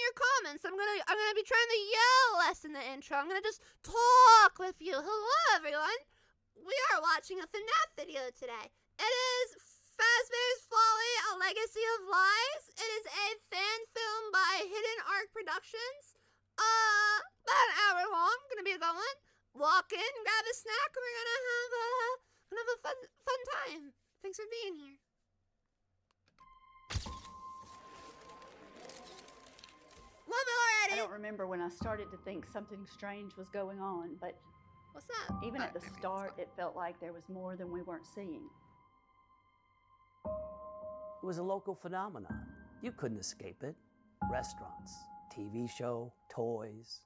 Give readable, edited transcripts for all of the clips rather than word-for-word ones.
your comments. I'm gonna be trying to yell less in the intro. I'm gonna just talk with you. Hello, everyone. We are watching a FNAF video today. It is Fazbear's Folly, A Legacy of Lies. It is a fan film by Hidden Arc Productions. About an hour long. Gonna be a good one. Walk in, grab a snack, and we're gonna have a fun time. Thanks for being here. I don't remember when I started to think something strange was going on, but what's that? Even at the start, it felt like there was more than we weren't seeing. It was a local phenomenon. You couldn't escape it. Restaurants, TV show, toys.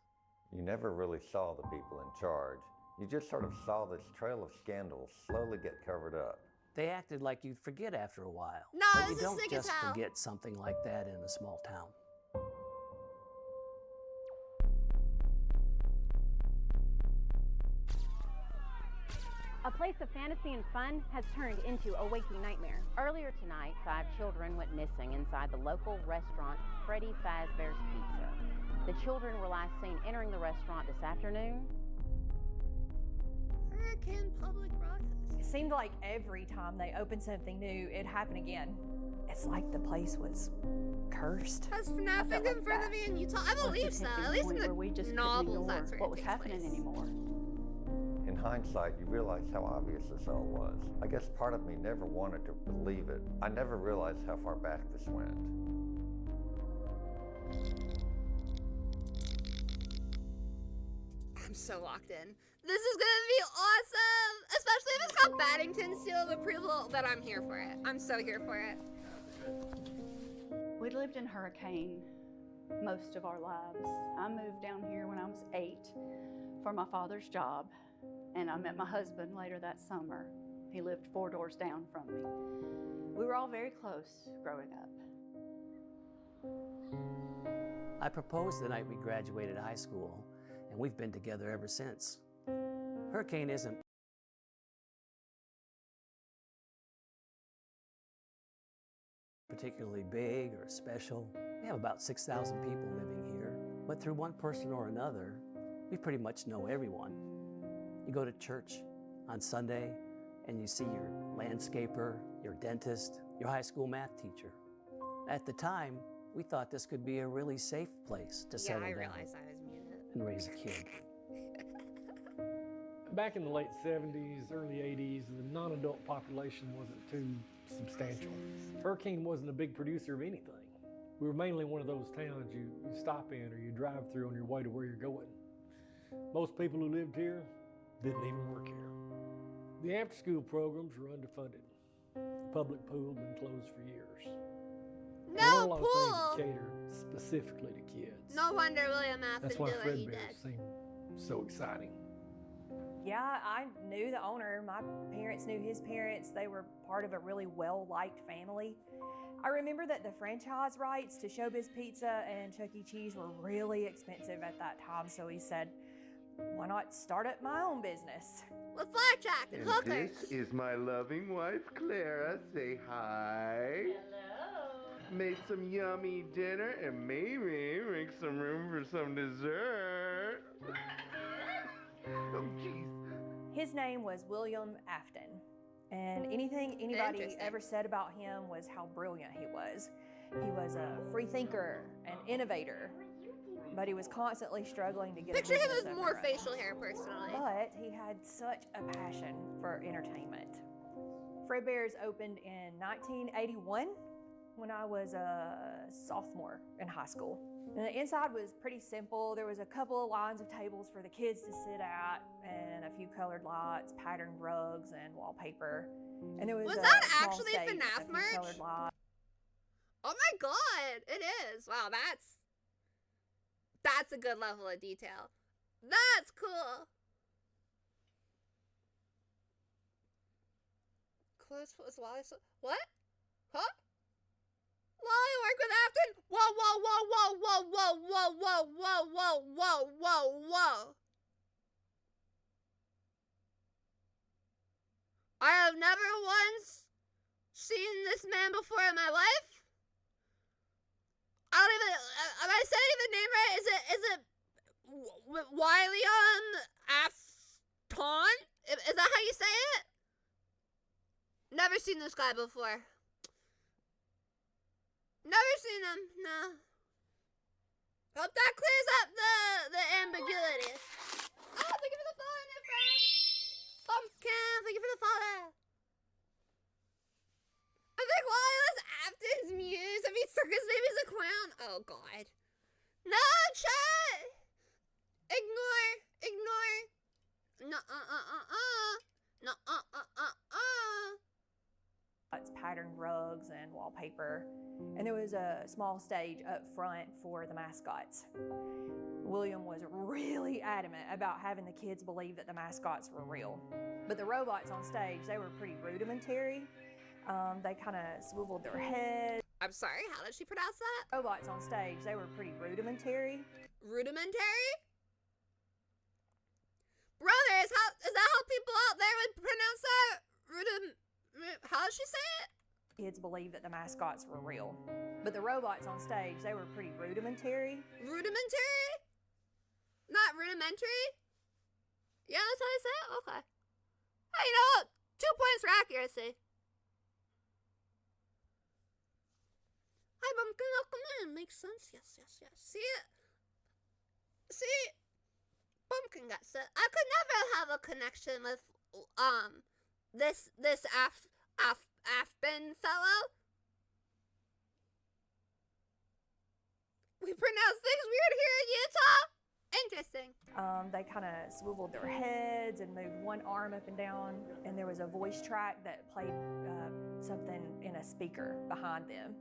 You never really saw the people in charge. You just sort of saw this trail of scandals slowly get covered up. They acted like you'd forget after a while. No, but this you is don't sick as just hell. forget something like that in a small town. A place of fantasy and fun has turned into a waking nightmare. Earlier tonight, 5 children went missing inside the local restaurant Freddy Fazbear's Pizza. The children were last seen entering the restaurant this afternoon. Hurricane Public Broadcasting. It seemed like every time they opened something new, it'd happen again. It's like the place was cursed. Has FNAF been confirmed to be in Utah? I believe so. At least in the novels, that's where what was happening anymore. In hindsight, you realize how obvious this all was. I guess part of me never wanted to believe it. I never realized how far back this went. I'm so locked in. This is gonna be awesome! Especially if it's got Baddington's seal of approval, then I'm here for it. I'm so here for it. We lived in Hurricane most of our lives. I moved down here when I was 8 for my father's job, and I met my husband later that summer. He lived 4 doors down from me. We were all very close growing up. I proposed the night we graduated high school, and we've been together ever since. Hurricane isn't particularly big or special. We have about 6,000 people living here, but through one person or another, we pretty much know everyone. You go to church on Sunday, and you see your landscaper, your dentist, your high school math teacher. At the time, we thought this could be a really safe place to settle down realized I was muted. and raise a kid. Back in the late 70s, early 80s, the non-adult population wasn't too substantial. Hurricane wasn't a big producer of anything. We were mainly one of those towns you stop in or you drive through on your way to where you're going. Most people who lived here didn't even work here. The after-school programs were underfunded. The public pool had been closed for years. No pool! pool! Things catered specifically to kids. No wonder William Afton That's did why what he Fazbear did. seemed so exciting. Yeah, I knew the owner. My parents knew his parents. They were part of a really well-liked family. I remember that the franchise rights to Showbiz Pizza and Chuck E. Cheese were really expensive at that time, so he said, why not start up my own business? With blackjack and hookers. This is my loving wife, Clara. Say hi. Hello. Made some yummy dinner and maybe make some room for some dessert. Oh, jeez. His name was William Afton, and anything anybody Interesting. ever said about him was how brilliant he was. He was a free thinker, an innovator, but he was constantly struggling to get Picture a him business with up more and running. facial hair, personally. But he had such a passion for entertainment. Fazbear's opened in 1981 when I was a sophomore in high school. And the inside was pretty simple. There was a couple of lines of tables for the kids to sit at and a few colored lights, patterned rugs, and wallpaper. And there was a that small actually stage, FNAF a few merch? colored lights. Oh my god, it is. Wow, that's a good level of detail. That's cool. Close was Lollie. What? Huh? Lollie work with Afton? Whoa, whoa, whoa, whoa, whoa, whoa, whoa, whoa, whoa, whoa, whoa, whoa, whoa. I have never once seen this man before in my life. I don't even, Am I saying the name right? Is it Wylion Afton? Is that how you say it? Never seen this guy before. Never seen him. No. Hope that clears up the ambiguity. Oh, thank you for the follow, new friend. Pumpkin, thank you for the follow. I think Wally was Afton's muse. I mean, circus baby's a clown. Oh, God. No, chat. Ignore. No, No, It's patterned rugs and wallpaper. And there was a small stage up front for the mascots. William was really adamant about having the kids believe that the mascots were real. But the robots on stage, they were pretty rudimentary. They kind of swiveled their heads. I'm sorry, how did she pronounce that? Robots on stage, they were pretty rudimentary. Rudimentary? Brother, is that how people out there would pronounce that? How does she say it? Kids believed that the mascots were real. But the robots on stage, they were pretty rudimentary. Rudimentary? Not rudimentary? Yeah, that's how you say it? Okay. Hey, you know what? 2 points for accuracy. Hi, Bumpkin, welcome in. Makes sense. Yes. See it? See? Bumpkin got set. I could never have a connection with, this Afben fellow. We pronounce things weird here in Utah. Interesting. They kind of swiveled their heads and moved one arm up and down, and there was a voice track that played something in a speaker behind them.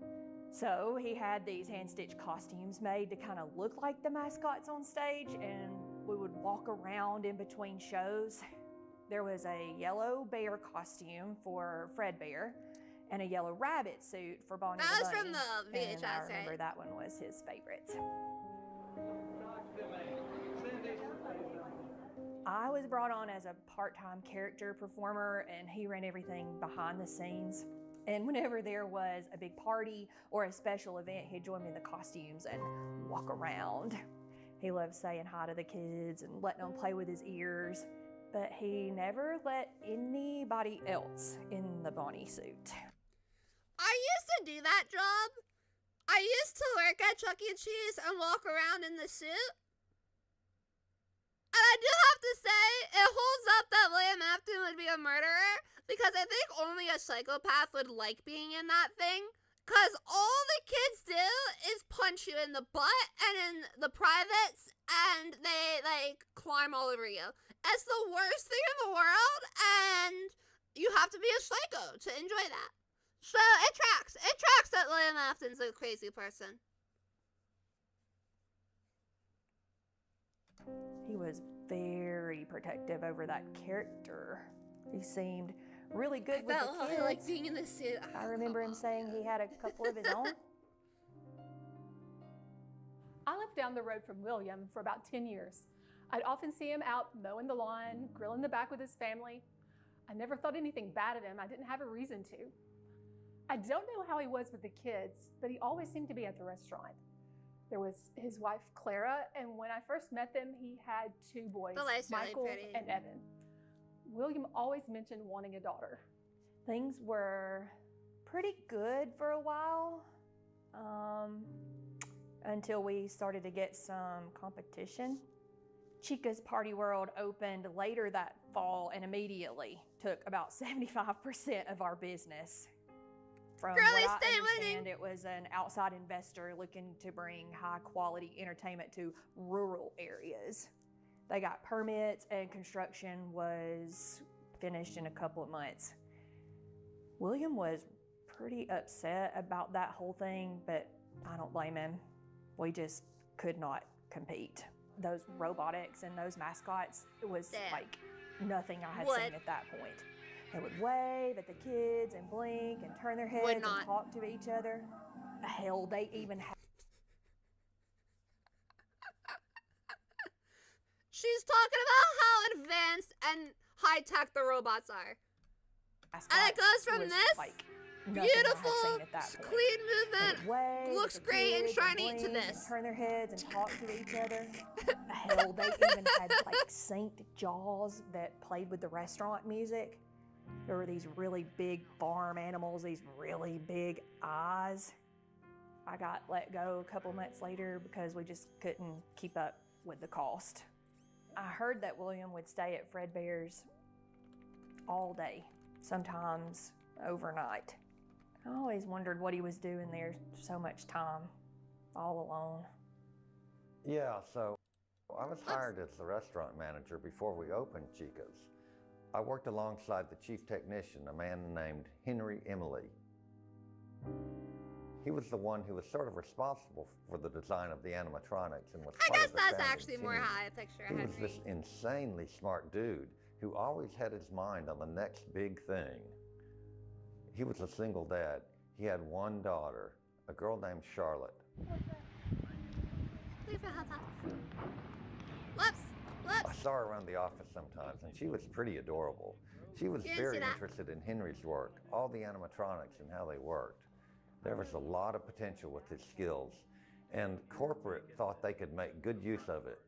So he had these hand-stitched costumes made to kind of look like the mascots on stage, and we would walk around in between shows. There was a yellow bear costume for Fazbear and a yellow rabbit suit for Bonnie That the was Bunny. from the VHS, and I remember right? that one was his favorite. I was brought on as a part-time character performer, and he ran everything behind the scenes. And whenever there was a big party or a special event, he'd join me in the costumes and walk around. He loved saying hi to the kids and letting them play with his ears, but he never let anybody else in the Bonnie suit. I used to do that job. I used to work at Chuck E. Cheese and walk around in the suit. And I do have to say, it holds up that William Afton would be a murderer, because I think only a psychopath would like being in that thing. Because all the kids do is punch you in the butt and in the privates, and they, like, climb all over you. It's the worst thing in the world, and you have to be a psycho to enjoy that. So it tracks. It tracks that William Afton's a crazy person. He was very protective over that character. He seemed really good with the kids. I like being in the suit. I remember him saying he had a couple of his own. I lived down the road from William for about 10 years. I'd often see him out mowing the lawn, grilling the back with his family. I never thought anything bad of him. I didn't have a reason to. I don't know how he was with the kids, but he always seemed to be at the restaurant. There was his wife, Clara, and when I first met them, he had 2 boys, Michael and Evan. William always mentioned wanting a daughter. Things were pretty good for a while, until we started to get some competition. Chica's Party World opened later that fall and immediately took about 75% of our business. From what I understand, it was an outside investor looking to bring high quality entertainment to rural areas. They got permits and construction was finished in a couple of months. William was pretty upset about that whole thing, but I don't blame him. We just could not compete. Those robotics and those mascots, it was like nothing I had seen at that point. They would wave at the kids and blink and turn their heads and talk to each other. Hell, they even had... She's talking about how advanced and high-tech the robots are. And it goes from this like nothing I had beautiful, seen at that point. clean They movement. would wave Looks at the great and kids shiny to blink and this. turn their heads and talk to each other. Hell, they even had like synced jaws that played with the restaurant music. There were these really big farm animals, these really big eyes. I got let go a couple months later because we just couldn't keep up with the cost. I heard that William would stay at Fredbear's all day, sometimes overnight. I always wondered what he was doing there so much time, all alone. Yeah, so I was hired as the restaurant manager before we opened Chica's. I worked alongside the chief technician, a man named Henry Emily. He was the one who was sort of responsible for the design of the animatronics and was I part guess of the that's founding actually more team. how I picture He was Henry. this insanely smart dude who always had his mind on the next big thing. He was a single dad. He had one daughter, a girl named Charlotte. I saw her around the office sometimes, and she was pretty adorable. She was You didn't see very that? interested in Henry's work, all the animatronics and how they worked. There was a lot of potential with his skills, and corporate thought they could make good use of it.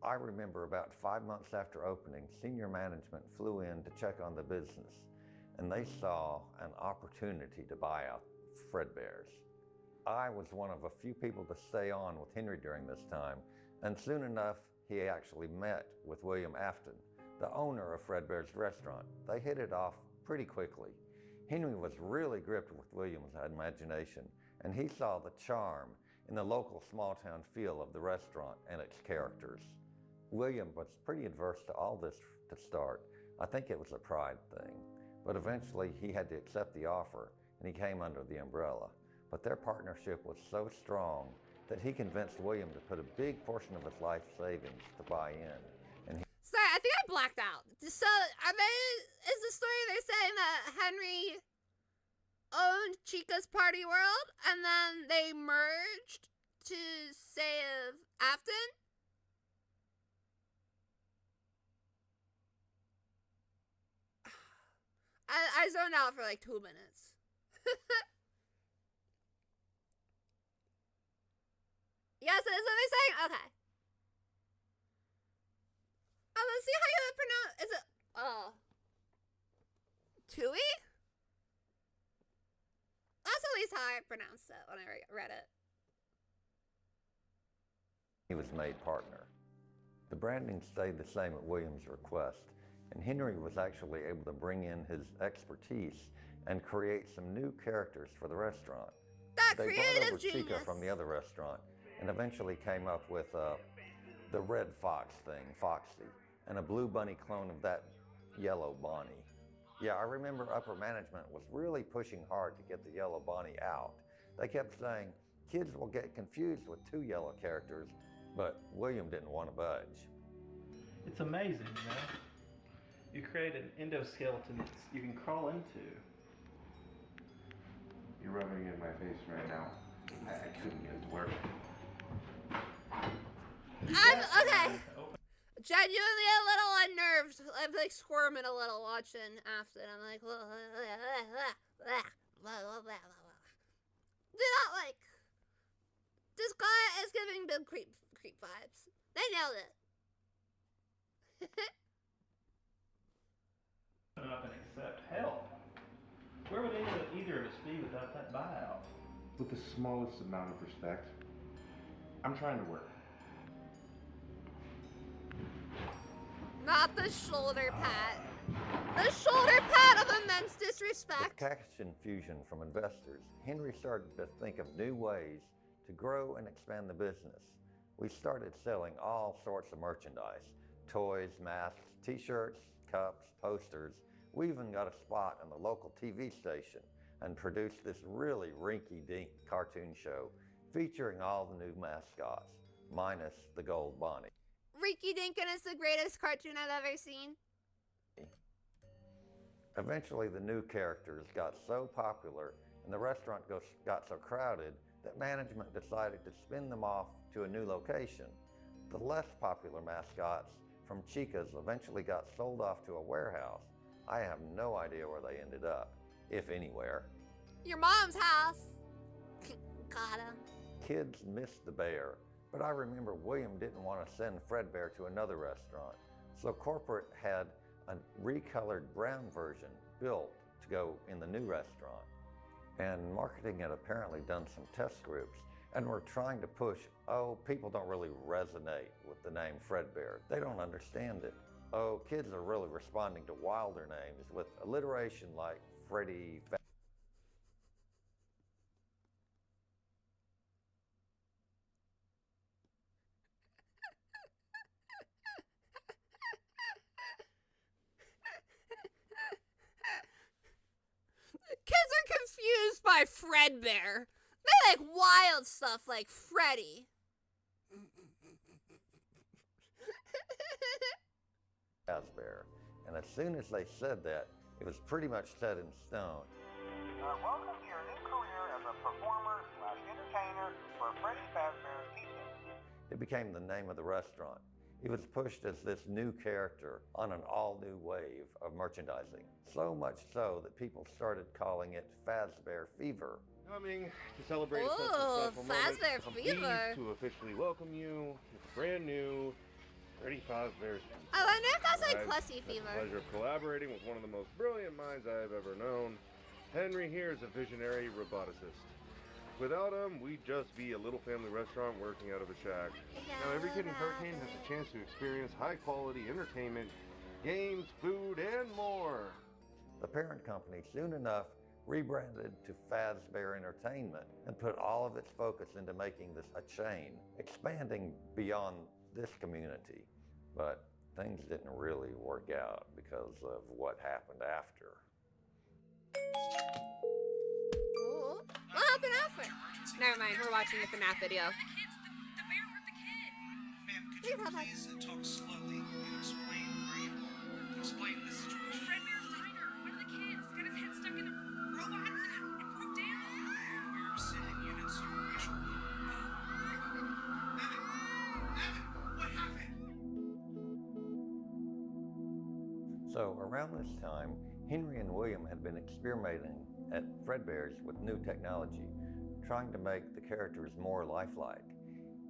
I remember about 5 months after opening, senior management flew in to check on the business, and they saw an opportunity to buy out Fredbear's. I was one of a few people to stay on with Henry during this time, and soon enough, he actually met with William Afton, the owner of Fredbear's restaurant. They hit it off pretty quickly. Henry was really gripped with William's imagination, and he saw the charm in the local small-town feel of the restaurant and its characters. William was pretty adverse to all this to start. I think it was a pride thing, but eventually he had to accept the offer, and he came under the umbrella. But their partnership was so strong that he convinced William to put a big portion of his life savings to buy in. And Sorry, I think I blacked out. So, is the story they're saying that Henry owned Chica's Party World and then they merged to save Afton? I zoned out for like 2 minutes. Yes, is what they're saying? Okay. Let's see how you would pronounce. Is it Tui? That's at least how I pronounced it when I read it. he was made partner. The branding stayed the same at William's request, and Henry was actually able to bring in his expertise and create some new characters for the restaurant. That They brought creative over Chica genius. from the other restaurant and eventually came up with the red fox thing, Foxy, and a blue bunny clone of that yellow Bonnie. Yeah, I remember upper management was really pushing hard to get the yellow Bonnie out. They kept saying, kids will get confused with two yellow characters, but William didn't want to budge. It's amazing, you know? You create an endoskeleton that you can crawl into. You're rubbing it in my face right now. I couldn't get it to work. Okay. Genuinely a little unnerved. I'm like squirming a little watching Afton. I'm like, do not like. This guy is giving big creep vibes. They nailed it. Up and accept help. Where would either of us be without that buyout? With the smallest amount of respect, I'm trying to work. Not the shoulder pat. The shoulder pat of immense With disrespect. cash infusion from investors, Henry started to think of new ways to grow and expand the business. We started selling all sorts of merchandise: toys, masks, t-shirts, cups, posters. We even got a spot on the local TV station and produced this really rinky-dink cartoon show featuring all the new mascots, minus the gold Bonnie. Ricky Dinkin is the greatest cartoon I've ever seen. Eventually, the new characters got so popular and the restaurant got so crowded that management decided to spin them off to a new location. The less popular mascots from Chica's eventually got sold off to a warehouse. I have no idea where they ended up, if anywhere. Your mom's house. Got him. Kids missed the bear, but I remember William didn't want to send Fredbear to another restaurant. So corporate had a recolored brown version built to go in the new restaurant. And marketing had apparently done some test groups and were trying to push, oh, people don't really resonate with the name Fredbear. They don't understand it. Oh, kids are really responding to wilder names with alliteration like Freddy. Kids are confused by Fredbear. They like wild stuff like Freddy. Fazbear. And as soon as they said that, it was pretty much set in stone. Welcome to your new career as a performer/entertainer for Freddy Fazbear's Pizza. It became the name of the restaurant. It was pushed as this new character on an all-new wave of merchandising. So much so that people started calling it Fazbear Fever. Coming to celebrate Ooh, such a special moment, Fazbear I'm Fever. pleased to officially welcome you to the brand new Freddy Fazbear's Pizza. I wonder if that's like I've Pussy had the Fever. pleasure of collaborating with one of the most brilliant minds I have ever known. Henry here is a visionary roboticist. Without him, we'd just be a little family restaurant working out of a shack. Now, every kid in Hurricane has a chance to experience high-quality entertainment, games, food, and more. The parent company soon enough rebranded to Fazbear Entertainment and put all of its focus into making this a chain, expanding beyond this community. But things didn't really work out because of what happened after. Ooh. What happened after? Never mind, we're watching a FNAF video. The bear hurt the kid. Ma'am, could you please talk slowly and explain where you are? Explain the situation. Fredbear's diner. One of the kids got his head stuck in a robot and broke down. We're sending units your way shortly. Evan, what happened? So around this time, Henry and William had been experimenting at Fredbear's with new technology, trying to make the characters more lifelike.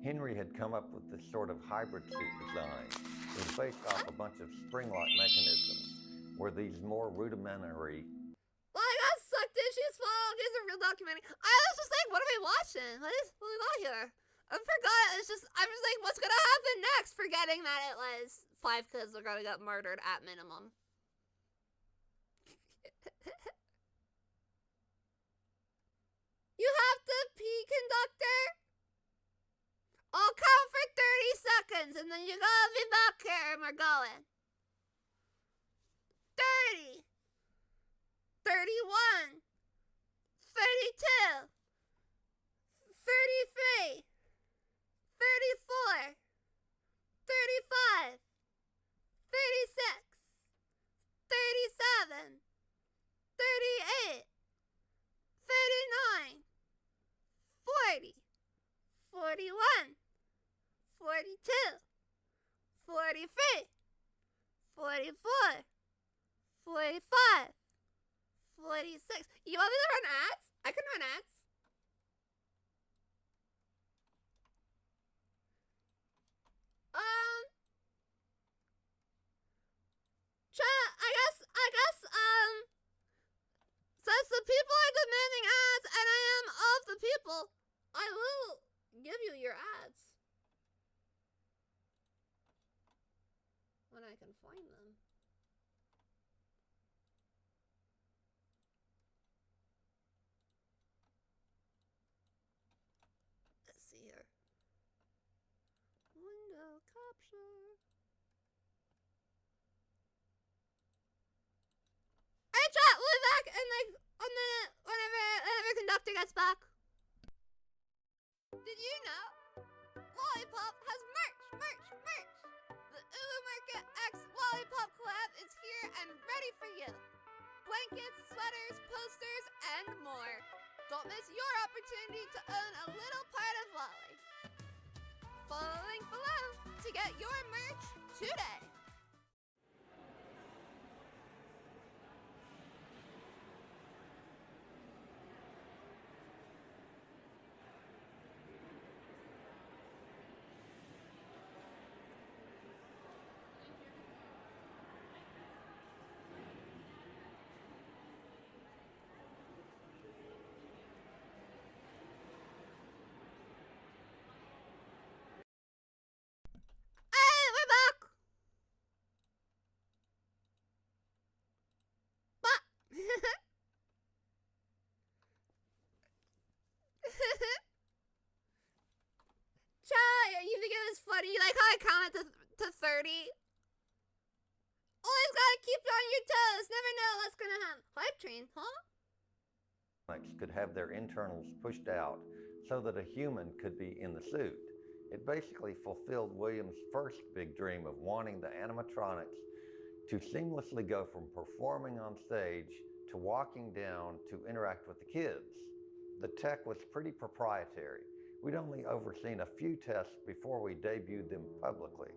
Henry had come up with this sort of hybrid suit design. It was based off a bunch of spring-lock mechanisms, where these more rudimentary. Well, I got sucked in. She's falling. It's a real documentary. I was just like, what are we watching? What we got here? I forgot. I'm just like, what's gonna happen next? Forgetting that it was 5 kids are gonna get murdered at minimum. You have to pee, conductor. I'll count for 30 seconds, and then you gotta be back here, and we're going. 30. 31. 32. 33. 34. 35. 36. 37. 38. 39. 40. 41. 42. 43. 44. 45. 46. You want me to run ads? I can run ads. Since the people are demanding ads and I am of the people, I will give you your ads. When I can find them. Let's see here. Window capture. Hey chat, we'll be back in like a minute whenever conductor gets back. Did you know LolliePop has merch? The Market X LolliePop collab is here and ready for you. Blankets, sweaters, posters, and more. Don't miss your opportunity to own a little part of Lollie. Follow the link below to get your merch today. funny. You like how I counted to 30? Always gotta keep you on your toes. Never know what's gonna happen. Hype train, huh? Could have their internals pushed out so that a human could be in the suit. It basically fulfilled William's first big dream of wanting the animatronics to seamlessly go from performing on stage to walking down to interact with the kids. The tech was pretty proprietary. We'd only overseen a few tests before we debuted them publicly.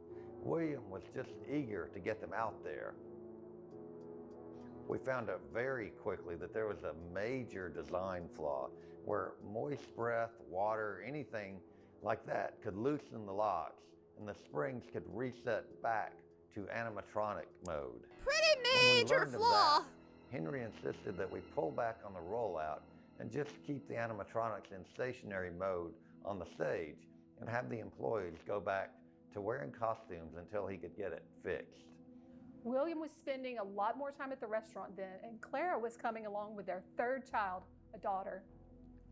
William was just eager to get them out there. We found out very quickly that there was a major design flaw where moist breath, water, anything like that could loosen the locks and the springs could reset back to animatronic mode. Pretty major flaw. Henry insisted that we pull back on the rollout and just keep the animatronics in stationary mode on the stage and have the employees go back to wearing costumes until he could get it fixed. William was spending a lot more time at the restaurant then, and Clara was coming along with their third child, a daughter.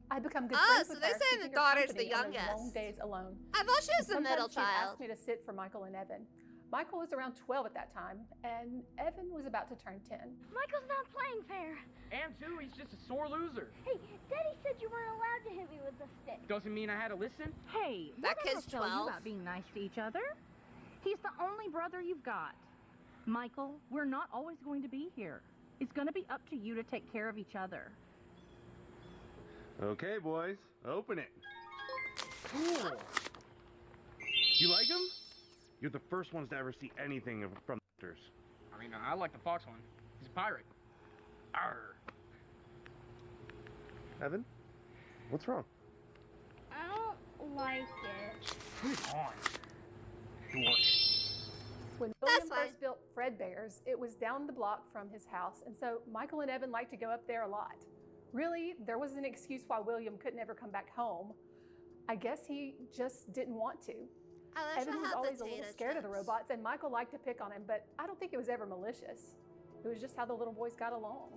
I had become good friends so with they're her, saying the keeping her daughter's company the on those youngest. long days alone. I thought she was the middle Sometimes she'd child. ask me to sit for Michael and Evan. Michael was around 12 at that time, and Evan was about to turn 10. Michael's not playing fair. And two, he's just a sore loser. Hey, Daddy said you weren't allowed to hit me with the stick. Doesn't mean I had to listen. Hey, That what kid's did I tell 12. you about being nice to each other? He's the only brother you've got. Michael, we're not always going to be here. It's going to be up to you to take care of each other. Okay, boys, open it. Cool. You like him? You're the first ones to ever see anything from the actors. I mean, I like the fox one. He's a pirate. Arr. Evan, what's wrong? I don't like it. Come on. Dork. When That's William fine. first built Fredbear's, it was down the block from his house, and so Michael and Evan liked to go up there a lot. Really, there was an excuse why William couldn't ever come back home. I guess he just didn't want to. I Evan was have always a little potato scared of the chips. robots, and Michael liked to pick on him, but I don't think it was ever malicious. It was just how the little boys got along.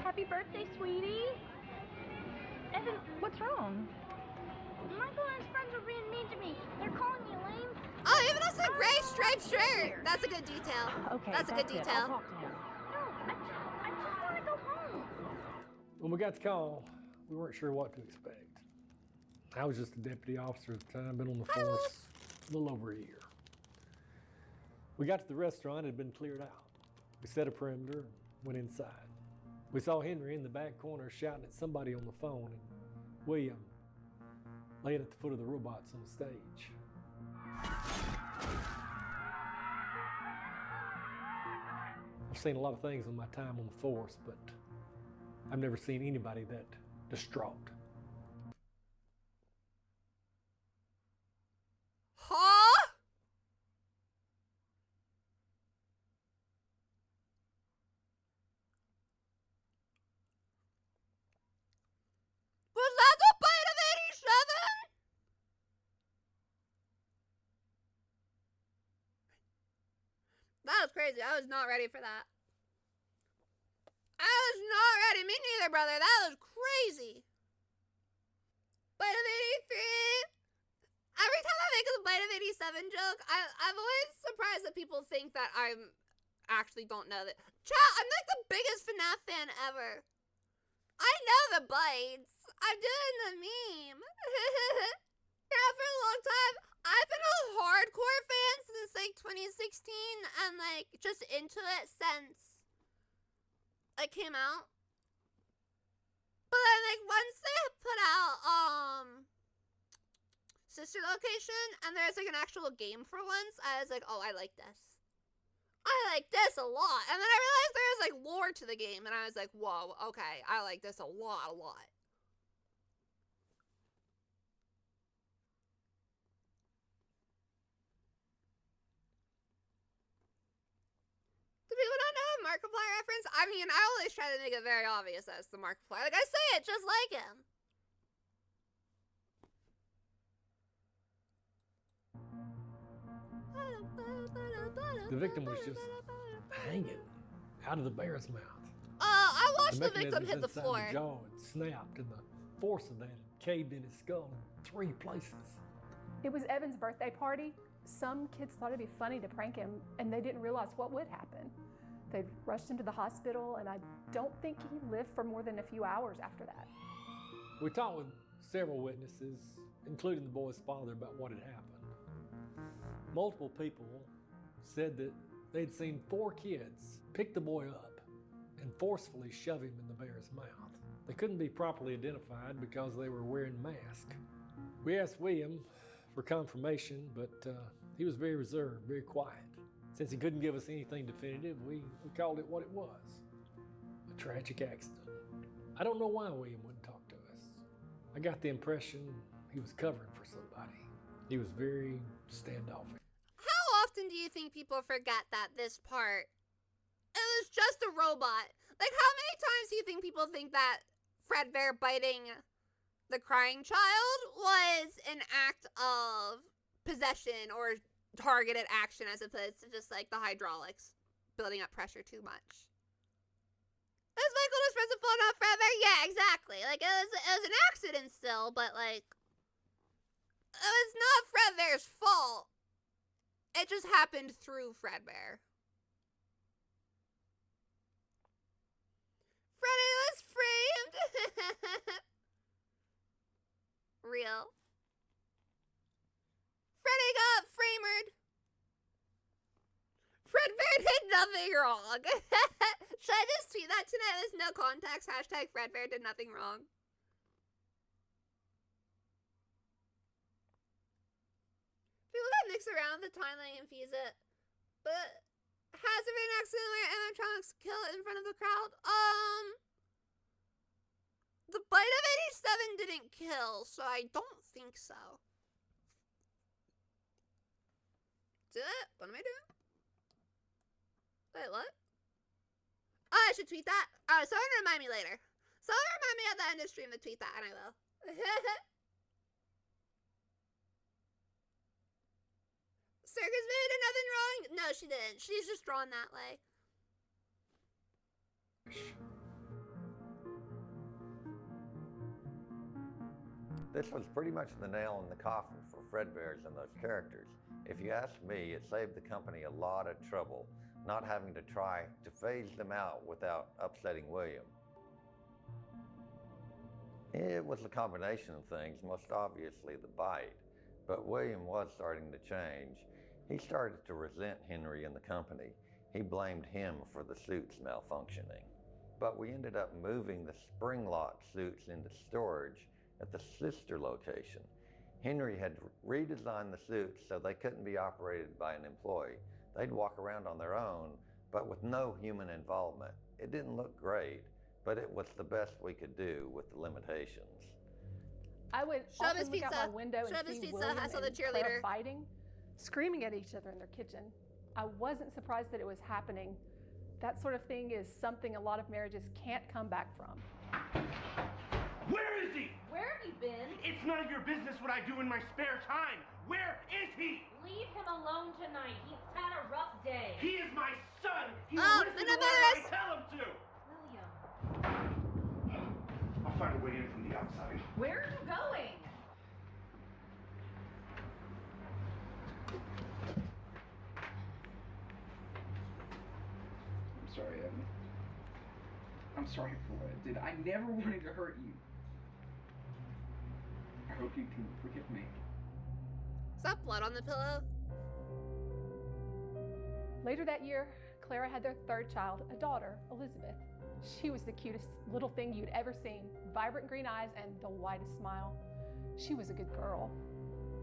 Happy birthday, sweetie. Evan, what's wrong? Michael and his friends are being mean to me. They're calling me lame. Oh, even has a gray striped shirt. That's a good detail. Okay, That's a good it. detail. I'll talk to him. No, I just want to go home. When we got the call, we weren't sure what to expect. I was just a deputy officer at the time, been on the force a little over a year. We got to the restaurant, it had been cleared out. We set a perimeter and went inside. We saw Henry in the back corner shouting at somebody on the phone, and William laying at the foot of the robots on the stage. I've seen a lot of things in my time on the force, but I've never seen anybody that distraught. Huh? Was that the bite of 87? That was crazy. I was not ready for that. I was not ready. Me neither, brother. That was crazy. Bite of 83. Every time I make a bite of 87 joke, I'm always surprised that people think that I'm actually don't know that. Chat, I'm like the biggest FNAF fan ever. I know the bites. I'm doing the meme. Yeah, for a long time. I've been a hardcore fan since like 2016 and like just into it since it came out. But then like once they put out Sister Location and there's like an actual game for once, I was like, oh, I like this. I like this a lot. And then I realized there was like lore to the game and I was like, whoa, okay, I like this a lot. Do people not know a Markiplier reference? I mean, I always try to make it very obvious that it's the Markiplier. Like I say it just like him. The victim was just hanging out of the bear's mouth. I watched the mechanisms victim hit the inside floor. The jaw had snapped, and the force of that had caved in his skull in 3 places. It was Evan's birthday party. Some kids thought it'd be funny to prank him, and they didn't realize what would happen. They rushed him to the hospital, and I don't think he lived for more than a few hours after that. We talked with several witnesses, including the boy's father, about what had happened. Multiple people said that they'd seen 4 kids pick the boy up and forcefully shove him in the bear's mouth. They couldn't be properly identified because they were wearing masks. We asked William for confirmation, but he was very reserved, very quiet. Since he couldn't give us anything definitive, we called it what it was, a tragic accident. I don't know why William wouldn't talk to us. I got the impression he was covering for somebody. He was very standoffish. How often do you think people forget that this part, it was just a robot? Like, how many times do you think people think that Fazbear biting the crying child was an act of possession or targeted action as opposed to just like the hydraulics building up pressure too much? Is Michael just supposed to fall off Fazbear? Yeah, exactly. Like, it was an accident still, but like, it was not Fazbear's fault. It just happened through Fazbear. Freddy was framed. Real. Freddy got framed. Fazbear did nothing wrong. Should I just tweet that tonight? There's no context. Hashtag Fazbear did nothing wrong. People gotta mix around with the timeline and fuse it. But has there been an accident where animatronics kill in front of the crowd? The bite of 87 didn't kill, so I don't think so. Did it? What am I doing? Wait, what? Oh, I should tweet that? Oh, someone remind me later. Someone remind me at the end of stream to tweet that, and I will. Circus Baby did nothing wrong? No, she didn't. She's just drawn that way. This was pretty much the nail in the coffin for Fazbears and those characters. If you ask me, it saved the company a lot of trouble, not having to try to phase them out without upsetting William. It was a combination of things, most obviously the bite, but William was starting to change. He started to resent Henry and the company. He blamed him for the suits malfunctioning. But we ended up moving the spring lock suits into storage at the sister location. Henry had redesigned the suits so they couldn't be operated by an employee. They'd walk around on their own, but with no human involvement. It didn't look great, but it was the best we could do with the limitations. I would often look out my window and see William and Claire fighting, screaming at each other in their kitchen. I wasn't surprised that it was happening. That sort of thing is something a lot of marriages can't come back from. Where is he? Where have you been? It's none of your business what I do in my spare time. Where is he? Leave him alone tonight. He's had a rough day. He is my son. He will listen to whatever I tell him to. William. I'll find a way in from the outside. Where are you going? I'm sorry, Evan. I'm sorry for what I did. I never wanted to hurt you. I hope you can forgive me. Is that blood on the pillow? Later that year, Clara had their 3rd child, a daughter, Elizabeth. She was the cutest little thing you'd ever seen. Vibrant green eyes and the widest smile. She was a good girl.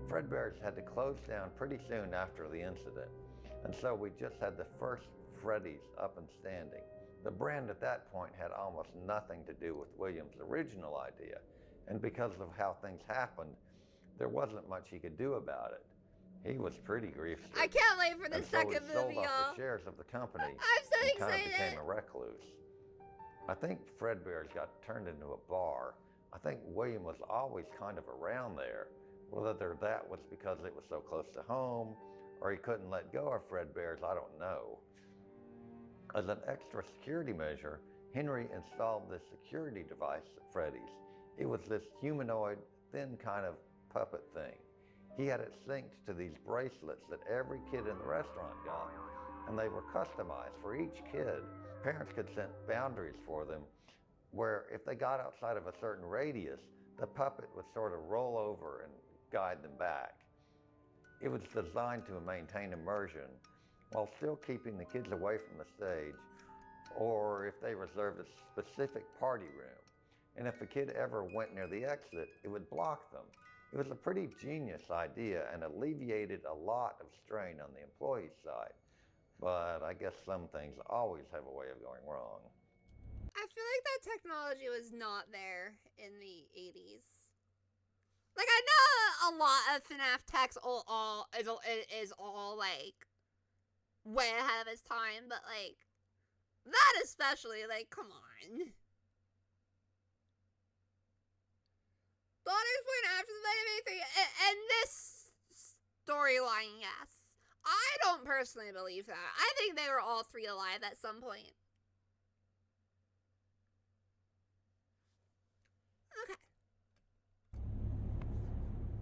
Fazbear's had to close down pretty soon after the incident, and so we just had the first Freddy's up and standing. The brand at that point had almost nothing to do with William's original idea, and because of how things happened, there wasn't much he could do about it. He was pretty grief-stricken. I can't wait for the second so he movie, sold off y'all. the shares of the company I'm so and kind of excited. became a recluse. I think Fazbear's got turned into a bar. I think William was always kind of around there. Whether that was because it was so close to home or he couldn't let go of Fazbear's, I don't know. As an extra security measure, Henry installed this security device at Freddy's. It was this humanoid, thin kind of puppet thing. He had it synced to these bracelets that every kid in the restaurant got, and they were customized for each kid. Parents could set boundaries for them where if they got outside of a certain radius, the puppet would sort of roll over and guide them back. It was designed to maintain immersion while still keeping the kids away from the stage, or if they reserved a specific party room. And if a kid ever went near the exit, it would block them. It was a pretty genius idea and alleviated a lot of strain on the employee's side. But I guess some things always have a way of going wrong. I feel like that technology was not there in the 80s. Like, I know a lot of FNAF techs is all like way ahead of its time, but like that especially, like, come on. Daughters born after the '93, and this storyline, yes. I don't personally believe that. I think they were all three alive at some point. Okay.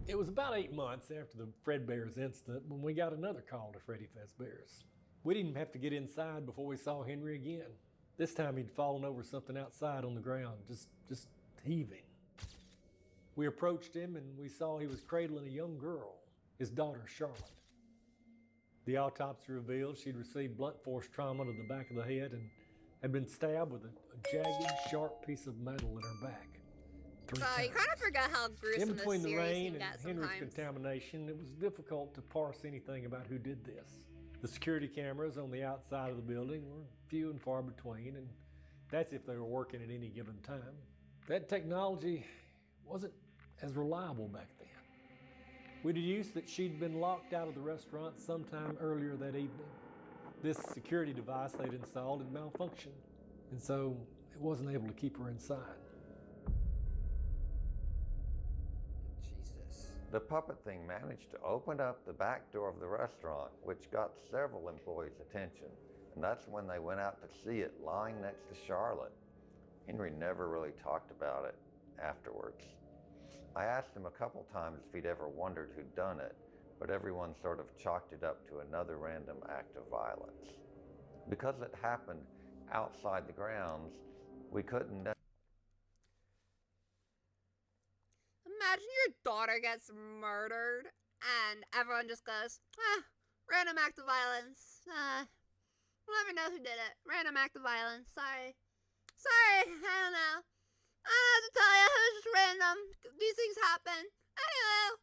It was about 8 months after the Fredbear's incident when we got another call to Freddy Fazbear's. We didn't have to get inside before we saw Henry again. This time he'd fallen over something outside on the ground, just heaving. We approached him and we saw he was cradling a young girl, his daughter Charlotte. The autopsy revealed she'd received blunt force trauma to the back of the head and had been stabbed with a jagged, sharp piece of metal in her back. 3 times. You kind of forgot how gruesome In between this the series rain can and get Henry's sometimes. contamination, it was difficult to parse anything about who did this. The security cameras on the outside of the building were few and far between, and that's if they were working at any given time. That technology wasn't as reliable back then. We deduced that she'd been locked out of the restaurant sometime earlier that evening. This security device they'd installed had malfunctioned, and so it wasn't able to keep her inside. Jesus. The puppet thing managed to open up the back door of the restaurant, which got several employees' attention, and that's when they went out to see it lying next to Charlotte. Henry never really talked about it afterwards. I asked him a couple times if he'd ever wondered who'd done it, but everyone sort of chalked it up to another random act of violence. Because it happened outside the grounds, we couldn't know. Imagine your daughter gets murdered and everyone just goes, random act of violence. We'll never know who did it. Random act of violence. Sorry, I don't know. I don't know what to tell you. It was just random. These things happen. Anyway,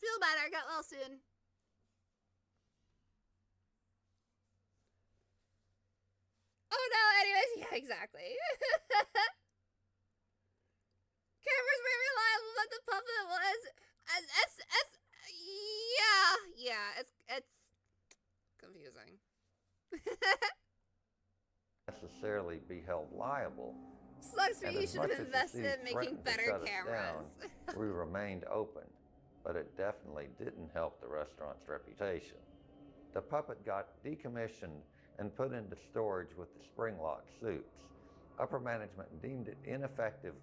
feel better. Get well soon. Oh no, anyways, yeah, exactly. Cameras were reliable, but the puppet was. It's confusing. Necessarily be held liable. Sucks for And you as should have much as the invested city in making threatened to better shut us cameras. down, we remained open, but it definitely didn't help the restaurant's reputation. The puppet got decommissioned and put into storage with the spring-locked suits. Upper management deemed it ineffective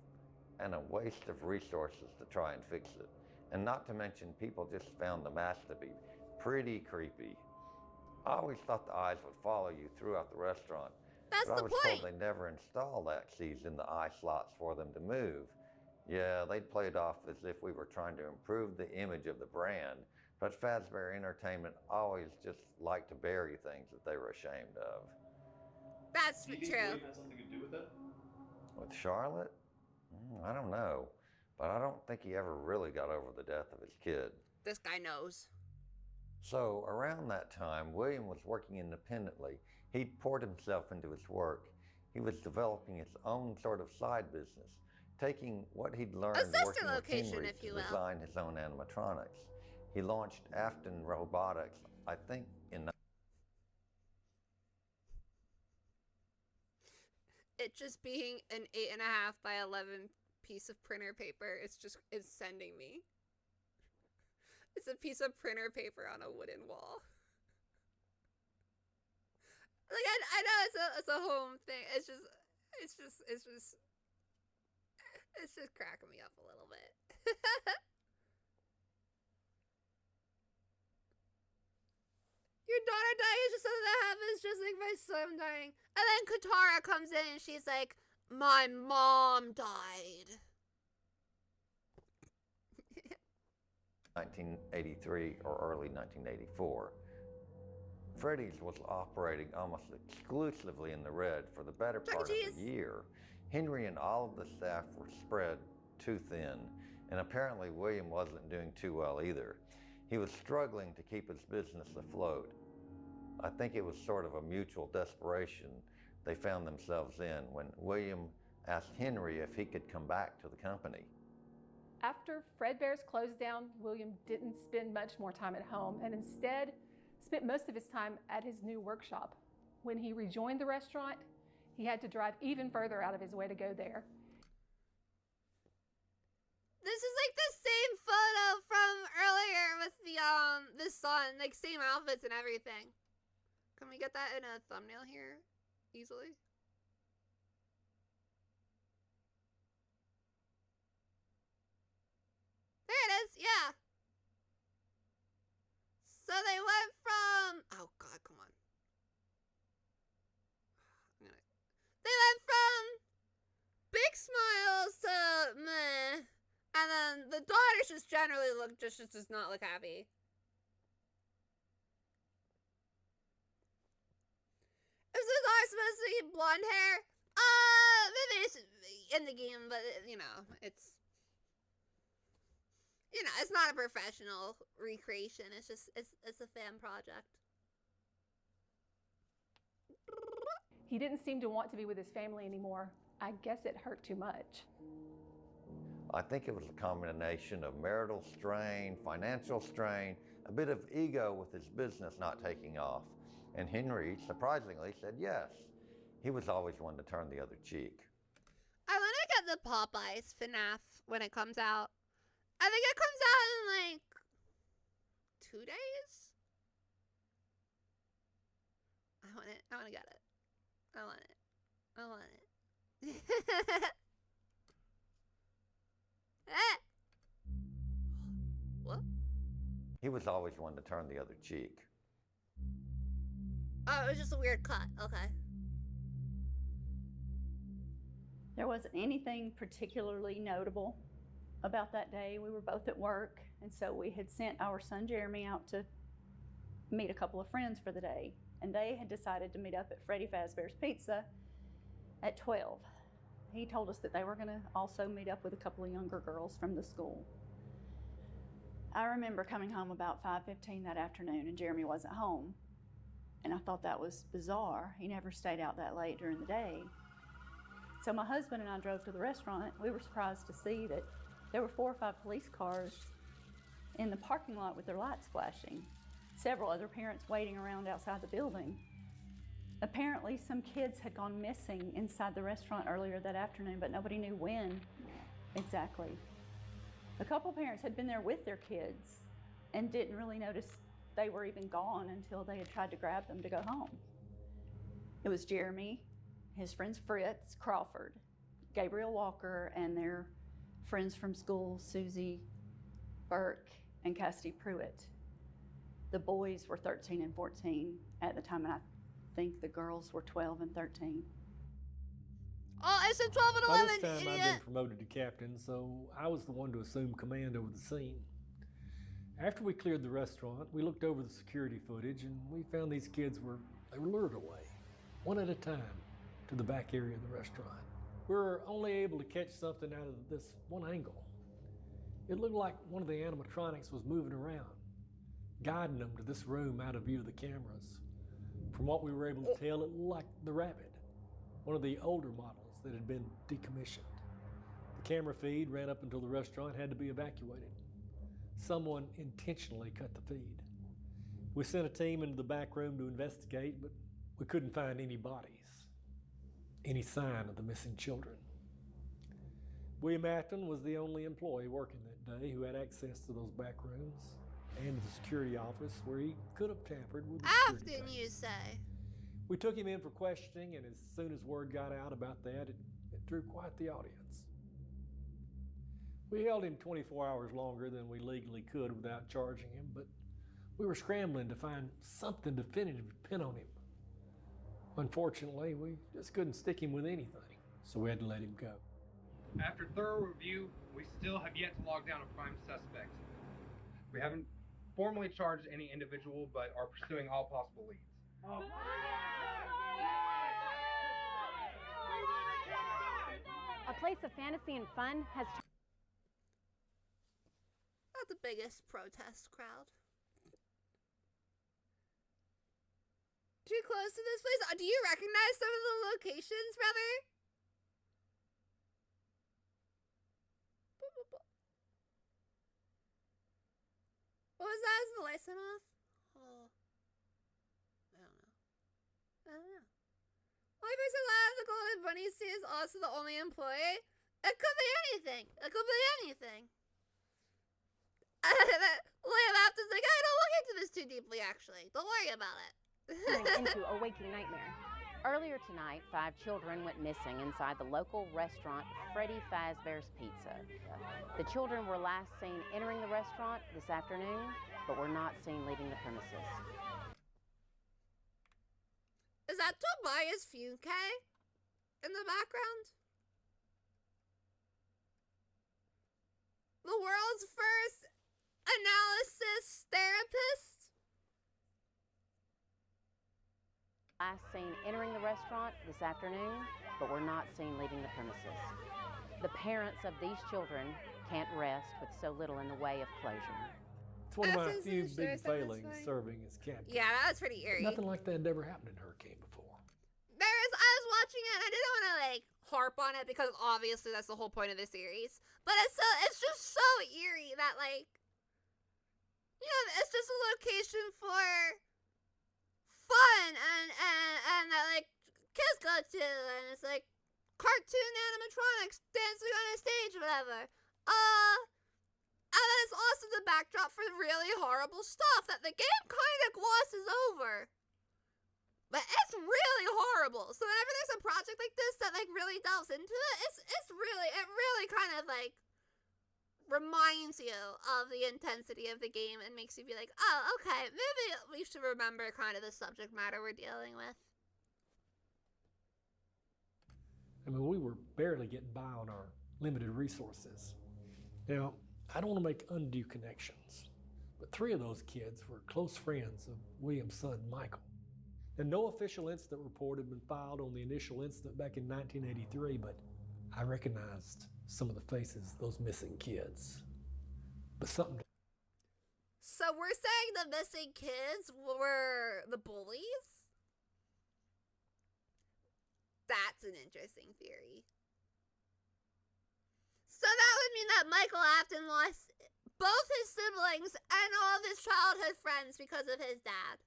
and a waste of resources to try and fix it. And not to mention, people just found the mask to be pretty creepy. I always thought the eyes would follow you throughout the restaurant. That's but the I was point. told they never installed axes in the eye slots for them to move. Yeah, they'd play it off as if we were trying to improve the image of the brand, but Fazbear Entertainment always just liked to bury things that they were ashamed of. That's Do you think true. William has something to do with it? With Charlotte? I don't know, but I don't think he ever really got over the death of his kid. This guy knows. So around that time, William was working independently. He'd poured himself into his work. He was developing his own sort of side business, taking what he'd learned sister working with location, Henry if you to will. design his own animatronics. He launched Afton Robotics, I think in It just being an 8.5 by 11 piece of printer paper, it's sending me. It's a piece of printer paper on a wooden wall. Like, I know it's a home thing. It's just cracking me up a little bit. something that happens just like my son dying. And then Katara comes in and she's like, my mom died. 1983 or early 1984. Freddy's was operating almost exclusively in the red for the better part of a year. Henry and all of the staff were spread too thin, and apparently William wasn't doing too well either. He was struggling to keep his business afloat. I think it was sort of a mutual desperation they found themselves in when William asked Henry if he could come back to the company. After Fredbear's closed down, William didn't spend much more time at home and instead spent most of his time at his new workshop. When he rejoined the restaurant, he had to drive even further out of his way to go there. This is like the same photo from earlier with the sun, like same outfits and everything. Can we get that in a thumbnail here easily? There it is, yeah. So they went from, oh God, come on. They went from big smiles to meh. And then the daughters just generally look, just does not look happy. Is the daughter supposed to be blonde hair? Maybe it's in the game, but you know, it's not a professional recreation. It's just, it's a fan project. He didn't seem to want to be with his family anymore. I guess it hurt too much. I think it was a combination of marital strain, financial strain, a bit of ego with his business not taking off. And Henry, surprisingly, said yes. He was always one to turn the other cheek. I want to get the Popeyes FNAF when it comes out. I think it comes out in like 2 days. I want it. I want to get it. I want it. I want it. What? He was always one to turn the other cheek. Oh, it was just a weird cut. Okay. There wasn't anything particularly notable about that day. We were both at work, and so we had sent our son Jeremy out to meet a couple of friends for the day, and they had decided to meet up at Freddy Fazbear's Pizza at 12. He told us that they were going to also meet up with a couple of younger girls from the school. I remember coming home about 5:15 that afternoon, and Jeremy wasn't home, and I thought that was bizarre. He never stayed out that late during the day. So my husband and I drove to the restaurant. We were surprised to see that there were 4 or 5 police cars in the parking lot with their lights flashing. Several other parents waiting around outside the building. Apparently, some kids had gone missing inside the restaurant earlier that afternoon, but nobody knew when exactly. A couple parents had been there with their kids and didn't really notice they were even gone until they had tried to grab them to go home. It was Jeremy, his friends Fritz, Crawford, Gabriel Walker, and their friends from school, Susie Burke and Cassidy Pruitt. The boys were 13 and 14 at the time, and I think the girls were 12 and 13. Oh, I said 12 and 11, By this time, idiot. I'd been promoted to captain, so I was the one to assume command over the scene. After we cleared the restaurant, we looked over the security footage, and we found these kids were lured away, one at a time, to the back area of the restaurant. We were only able to catch something out of this one angle. It looked like one of the animatronics was moving around, guiding them to this room out of view of the cameras. From what we were able to tell, it looked like the Rabbit, one of the older models that had been decommissioned. The camera feed ran up until the restaurant had to be evacuated. Someone intentionally cut the feed. We sent a team into the back room to investigate, but we couldn't find any bodies, any sign of the missing children. William Afton was the only employee working that day who had access to those back rooms and the security office where he could have tampered with the security Afton, you say? We took him in for questioning, and as soon as word got out about that, it drew quite the audience. We held him 24 hours longer than we legally could without charging him, but We were scrambling to find something definitive to pin on him. Unfortunately, we just couldn't stick him with anything, so we had to let him go. After thorough review, we still have yet to log down a prime suspect. We haven't formally charged any individual, but are pursuing all possible leads. A place of fantasy and fun has Not the biggest protest crowd. Too close to this place? Do you recognize some of the locations, brother? What was that? Is the lights went off? Oh. I don't know. Only person allowed at the Golden Bunny Sea is also the only employee? It could be anything. It could be anything. Liam Afton's like, I don't look into this too deeply, actually. Don't worry about it. turning into a waking nightmare. Earlier tonight, 5 children went missing inside the local restaurant Freddy Fazbear's Pizza. The children were last seen entering the restaurant this afternoon, but were not seen leaving the premises. Is that Tobias Funke in the background? The world's first analysis therapist? Last seen entering the restaurant this afternoon, but were not seen leaving the premises. The parents of these children can't rest with so little in the way of closure. It's one of my few big failings serving as captain. Yeah, that was pretty eerie. Nothing like that had ever happened in Hurricane before. I was watching it and I didn't want to like harp on it because obviously that's the whole point of the series. But it's just so eerie that like, you know, it's just a location for fun and that like kids go to, and it's like cartoon animatronics dancing on a stage or whatever. And then it's also the backdrop for really horrible stuff that the game kind of glosses over. But it's really horrible. So whenever there's a project like this that like really delves into it, it really kind of like reminds you of the intensity of the game and makes you be like, oh, okay, maybe we should remember kind of the subject matter we're dealing with. I mean, we were barely getting by on our limited resources. Now, I don't want to make undue connections, but 3 of those kids were close friends of William's son, Michael. And no official incident report had been filed on the initial incident back in 1983, but I recognized some of the faces of those missing kids. But something... So we're saying the missing kids were the bullies? That's an interesting theory. So that would mean that Michael Afton lost both his siblings and all of his childhood friends because of his dad.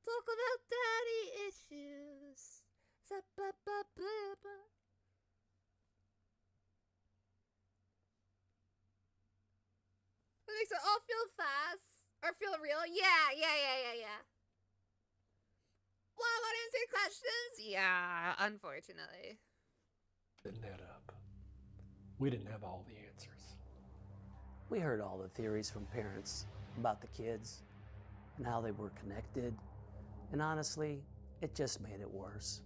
Talk about daddy issues. It makes it all feel fast or feel real. Yeah. Well, I want to answer your questions. Yeah, unfortunately. Didn't add up. We didn't have all the answers. We heard all the theories from parents about the kids and how they were connected. And honestly, it just made it worse.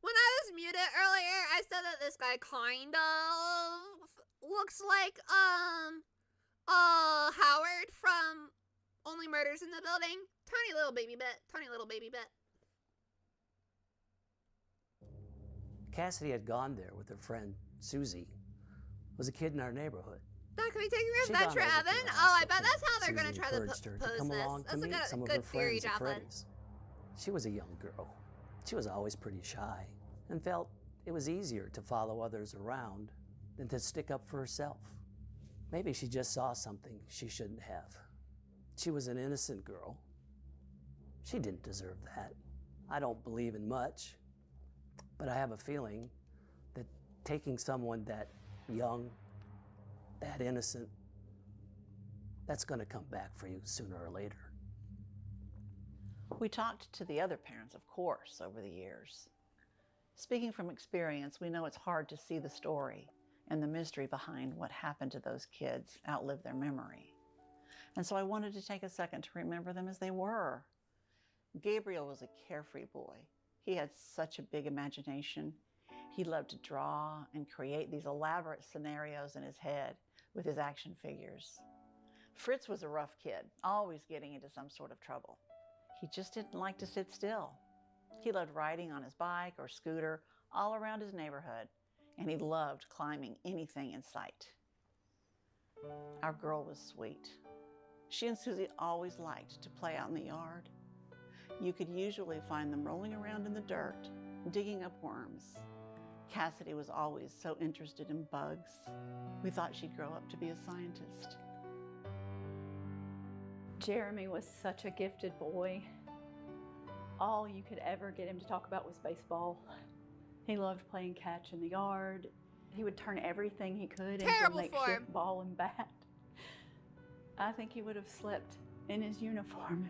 When I was muted earlier, I said that this guy kind of looks like Howard from Only Murders in the Building. Tiny little baby bit. Cassidy had gone there with her friend Susie. Was a kid in our neighborhood. That could be taking your adventure, Evan. Oh, I bet that's how they're going to try to pose this. That's a good theory, Jocelyn. She was a young girl. She was always pretty shy and felt it was easier to follow others around than to stick up for herself. Maybe she just saw something she shouldn't have. She was an innocent girl. She didn't deserve that. I don't believe in much, but I have a feeling that taking someone that young, that innocent, that's going to come back for you sooner or later. We talked to the other parents, of course, over the years. Speaking from experience, we know it's hard to see the story and the mystery behind what happened to those kids outlive their memory. And so I wanted to take a second to remember them as they were. Gabriel was a carefree boy. He had such a big imagination. He loved to draw and create these elaborate scenarios in his head with his action figures. Fritz was a rough kid, always getting into some sort of trouble. He just didn't like to sit still. He loved riding on his bike or scooter all around his neighborhood, and he loved climbing anything in sight. Our girl was sweet. She and Susie always liked to play out in the yard. You could usually find them rolling around in the dirt, digging up worms. Cassidy was always so interested in bugs. We thought she'd grow up to be a scientist. Jeremy was such a gifted boy. All you could ever get him to talk about was baseball. He loved playing catch in the yard. He would turn everything he could into a makeshift ball and bat. I think he would have slept in his uniform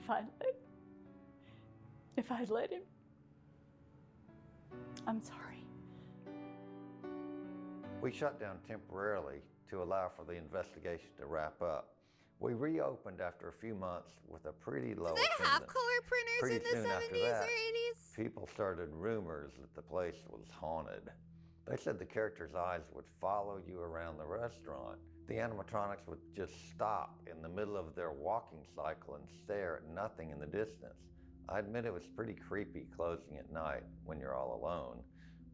if I'd let him. I'm sorry. We shut down temporarily to allow for the investigation to wrap up. We reopened after a few months with a pretty low attendance. Did they have color printers in the 70s or 80s? People started rumors that the place was haunted. They said the characters' eyes would follow you around the restaurant. The animatronics would just stop in the middle of their walking cycle and stare at nothing in the distance. I admit it was pretty creepy closing at night when you're all alone,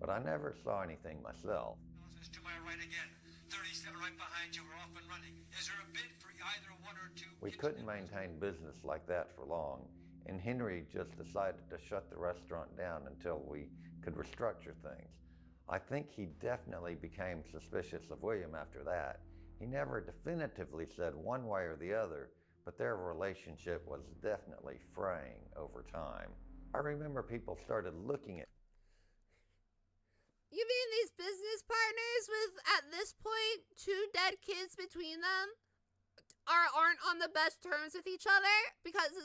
but I never saw anything myself. To my right again. 37 right behind you. We're off and running. Is there a bid for either one or two? We couldn't maintain business like that for long, and Henry just decided to shut the restaurant down until we could restructure things. I think he definitely became suspicious of William after that. He never definitively said one way or the other, but their relationship was definitely fraying over time. I remember people started looking at You mean these business partners with, at this point, 2 dead kids between them aren't on the best terms with each other because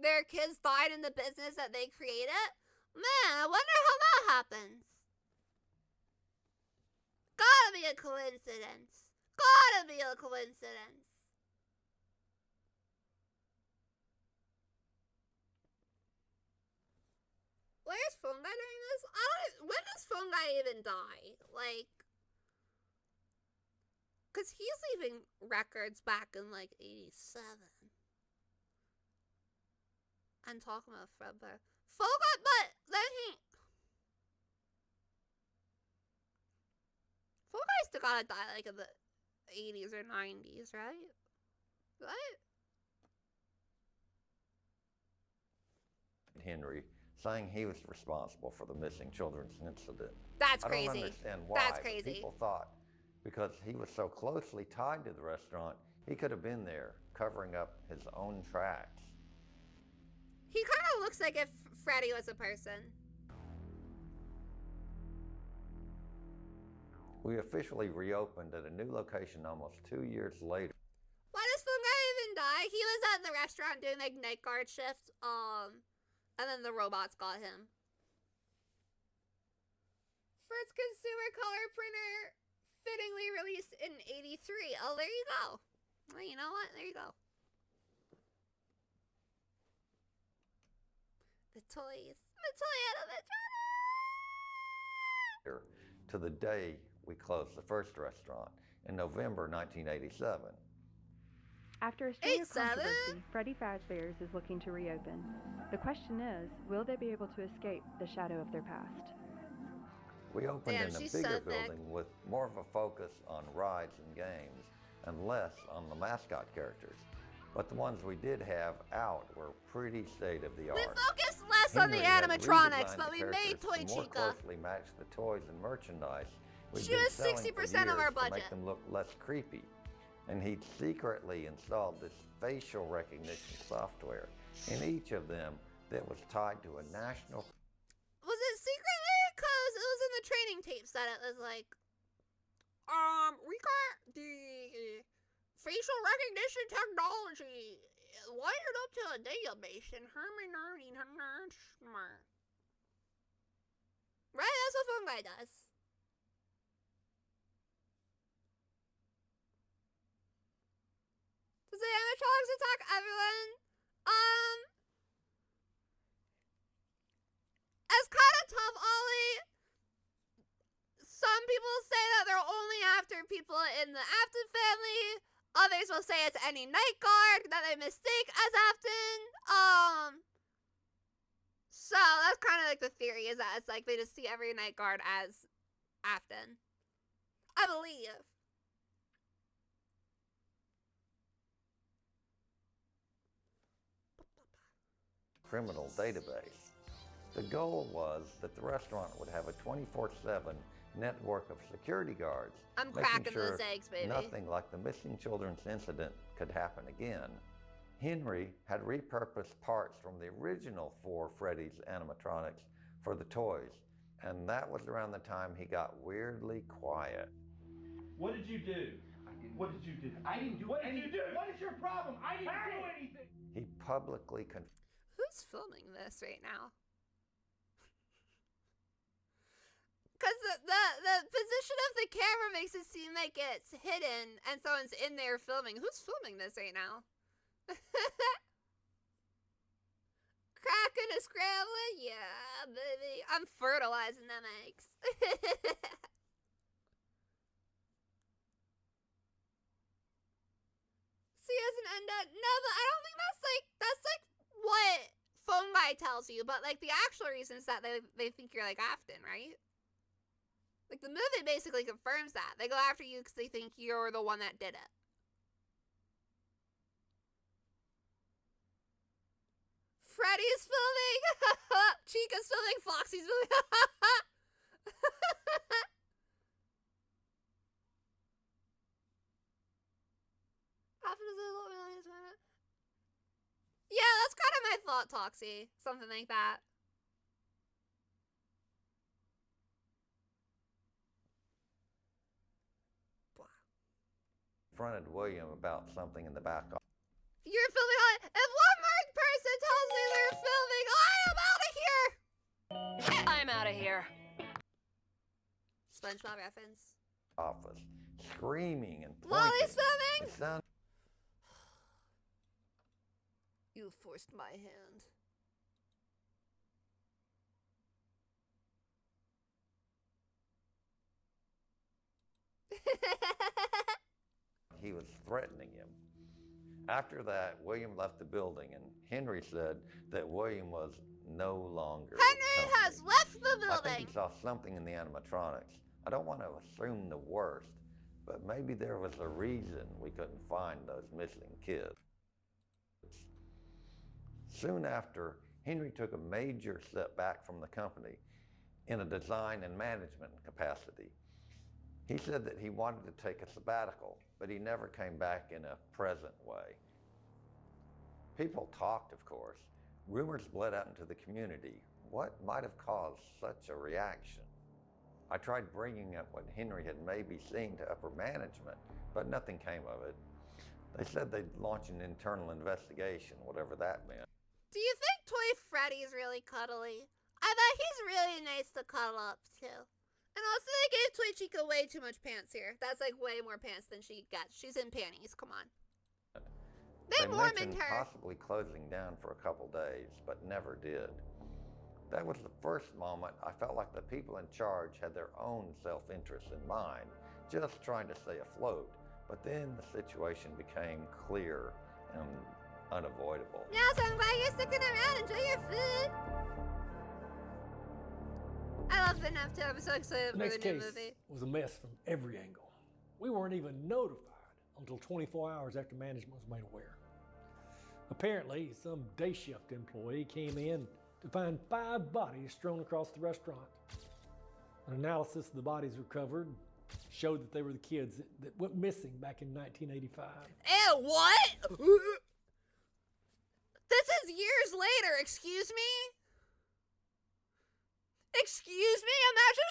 their kids died in the business that they created? Man, I wonder how that happens. Gotta be a coincidence. Gotta be a coincidence. Where's Phone Guy during this? When does Phone Guy even die? Like, cause he's leaving records back in like 87. I'm talking about Fazbear. Phone Guy, but then Phone Guy still gotta die like in the 80s or 90s, right? What? Henry, saying he was responsible for the missing children's incident. That's crazy. I don't understand why. That's crazy. People thought because he was so closely tied to the restaurant, he could have been there covering up his own tracks. He kind of looks like if Freddy was a person. We officially reopened at a new location almost 2 years later. Why does Phone Guy even die? He was at the restaurant doing like night guard shift. And then the robots got him. First consumer color printer fittingly released in 83. Oh, there you go. Well, you know what? There you go. The toys. The toy animatronic. To the day we closed the first restaurant in November 1987. After a string of controversy, Freddy Fazbear's is looking to reopen. The question is, will they be able to escape the shadow of their past? We opened in a bigger building with more of a focus on rides and games and less on the mascot characters. But the ones we did have out were pretty state-of-the-art. We focused less on the animatronics, but we made Toy Chica more Chica. closely match the toys and merchandise. She was 60% of our budget. To make them look less creepy. And he'd secretly installed this facial recognition software in each of them that was tied to a national. Was it secretly? Because it was in the training tapes that it was like, we got the facial recognition technology wired up to a database in Right? That's what Phone Guy does. Does the animatronics attack everyone. It's kind of tough, Ollie. Some people say that they're only after people in the Afton family. Others will say it's any night guard that they mistake as Afton. So that's kind of like the theory, is that it's like they just see every night guard as Afton. I believe. Criminal database. The goal was that the restaurant would have a 24/7 network of security guards, I'm making cracking sure those eggs, baby. nothing like the missing children's incident could happen again. Henry had repurposed parts from the original 4 Freddy's animatronics for the toys, and that was around the time he got weirdly quiet. What did you do? What did you do? I didn't do anything. What is your problem? I didn't do anything. He publicly Who's filming this right now? Because the position of the camera makes it seem like it's hidden and someone's in there filming. Who's filming this right now? Cracking and scrambling? Yeah, baby. I'm fertilizing them eggs. See, as an end up, no, but I don't think that's like what phone guy tells you, but like the actual reason is that they think you're like Afton, right? Like the movie basically confirms that. They go after you because they think you're the one that did it. Freddy's filming. Chica's filming. Foxy's filming. Yeah, that's kind of my thought, Toxie. Something like that. confronted William about something in the back office. You're filming on. If one more person tells me they're filming, I am out of here. I'm out of here. SpongeBob reference. Office, screaming and pointing. Lollie's filming. The sound. You forced my hand. He was threatening him. After that, William left the building, and Henry said that William was no longer. Henry has left the I think building. he saw something in the animatronics. I don't want to assume the worst, but maybe there was a reason we couldn't find those missing kids. Soon after, Henry took a major step back from the company in a design and management capacity. He said that he wanted to take a sabbatical, but he never came back in a present way. People talked, of course. Rumors bled out into the community. What might have caused such a reaction? I tried bringing up what Henry had maybe seen to upper management, but nothing came of it. They said they'd launch an internal investigation, whatever that meant. Do you think Toy Freddy's really cuddly? I bet he's really nice to cuddle up to. And also, they gave Toy Chica way too much pants here. That's like way more pants than she gets. She's in panties. Come on. They Mormoned mentioned her. possibly closing down for a couple days, but never did. That was the first moment I felt like the people in charge had their own self-interest in mind, just trying to stay afloat. But then the situation became clear and unavoidable. Yeah, so I'm glad you're sticking around. Enjoy your food. I love FNAF too. I'm so excited The for next the new case movie. was a mess from every angle. We weren't even notified until 24 hours after management was made aware. Apparently, some day shift employee came in to find 5 bodies strewn across the restaurant. An analysis of the bodies recovered showed that they were the kids that went missing back in 1985. Ew, what? This is years later, excuse me? Excuse me? Imagine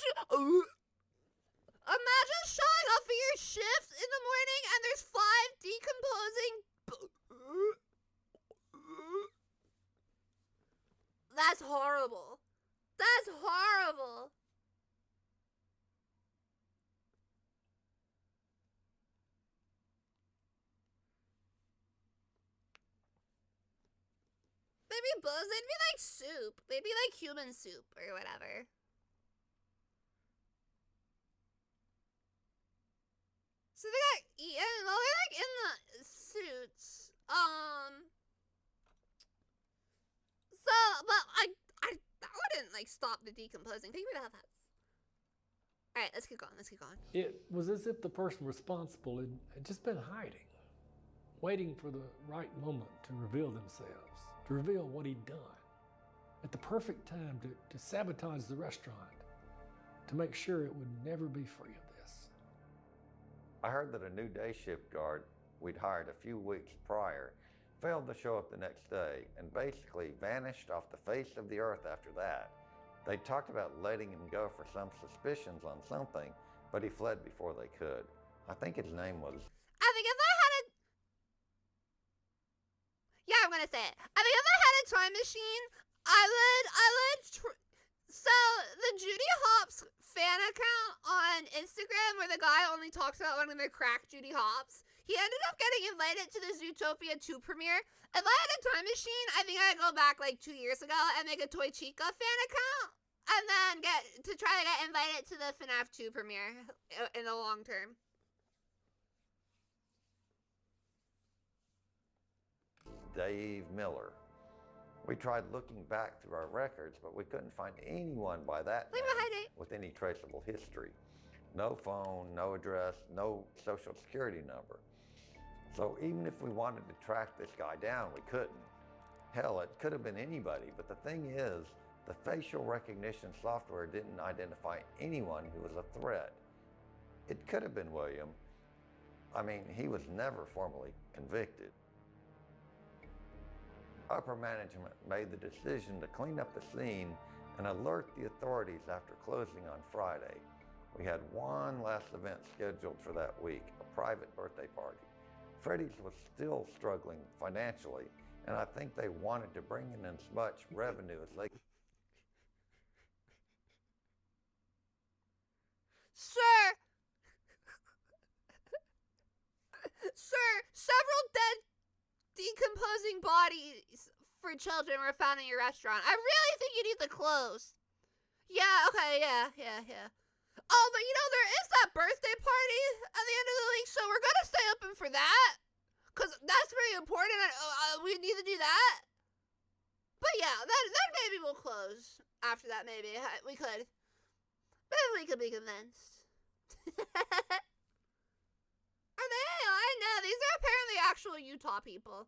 showing up for your shift in the morning and there's 5 decomposing. That's horrible. That's horrible. They'd be both. They'd be like soup. They'd be like human soup or whatever. So they got eaten. Well, they're like in the suits. So, but that wouldn't like stop the decomposing. Think about that. All right, let's keep going. Let's keep going. It was as if the person responsible had just been hiding, waiting for the right moment to reveal themselves, to reveal what he'd done, at the perfect time to sabotage the restaurant, to make sure it would never be free of this. I heard that a new day shift guard we'd hired a few weeks prior failed to show up the next day and basically vanished off the face of the earth after that. They talked about letting him go for some suspicions on something, but he fled before they could. I think his name was... I think if I had a... Yeah, I'm gonna say it. I think if I had a time machine, So, the Judy Hopps fan account on Instagram where the guy only talks about wanting to crack Judy Hopps, he ended up getting invited to the Zootopia 2 premiere. If I had a time machine, I think I'd go back like 2 years ago and make a Toy Chica fan account and then try to get invited to the FNAF 2 premiere in the long term. Dave Miller. We tried looking back through our records, but we couldn't find anyone by that name with any traceable history. No phone, no address, no social security number. So even if we wanted to track this guy down, we couldn't. Hell, it could have been anybody, but the thing is, the facial recognition software didn't identify anyone who was a threat. It could have been William. I mean, he was never formally convicted. Upper management made the decision to clean up the scene and alert the authorities after closing on Friday. We had one last event scheduled for that week, a private birthday party. Freddy's was still struggling financially, and I think they wanted to bring in as much revenue as they could. Sir, several dead decomposing bodies for children were found in your restaurant. I really think you need to close. Yeah, okay, yeah. Oh, but you know, there is that birthday party at the end of the week, so we're gonna stay open for that. Because that's very important, and we need to do that. But yeah, then maybe we'll close after that, maybe. We could. Maybe we could be convinced. Are they? I know, these are apparently actual Utah people.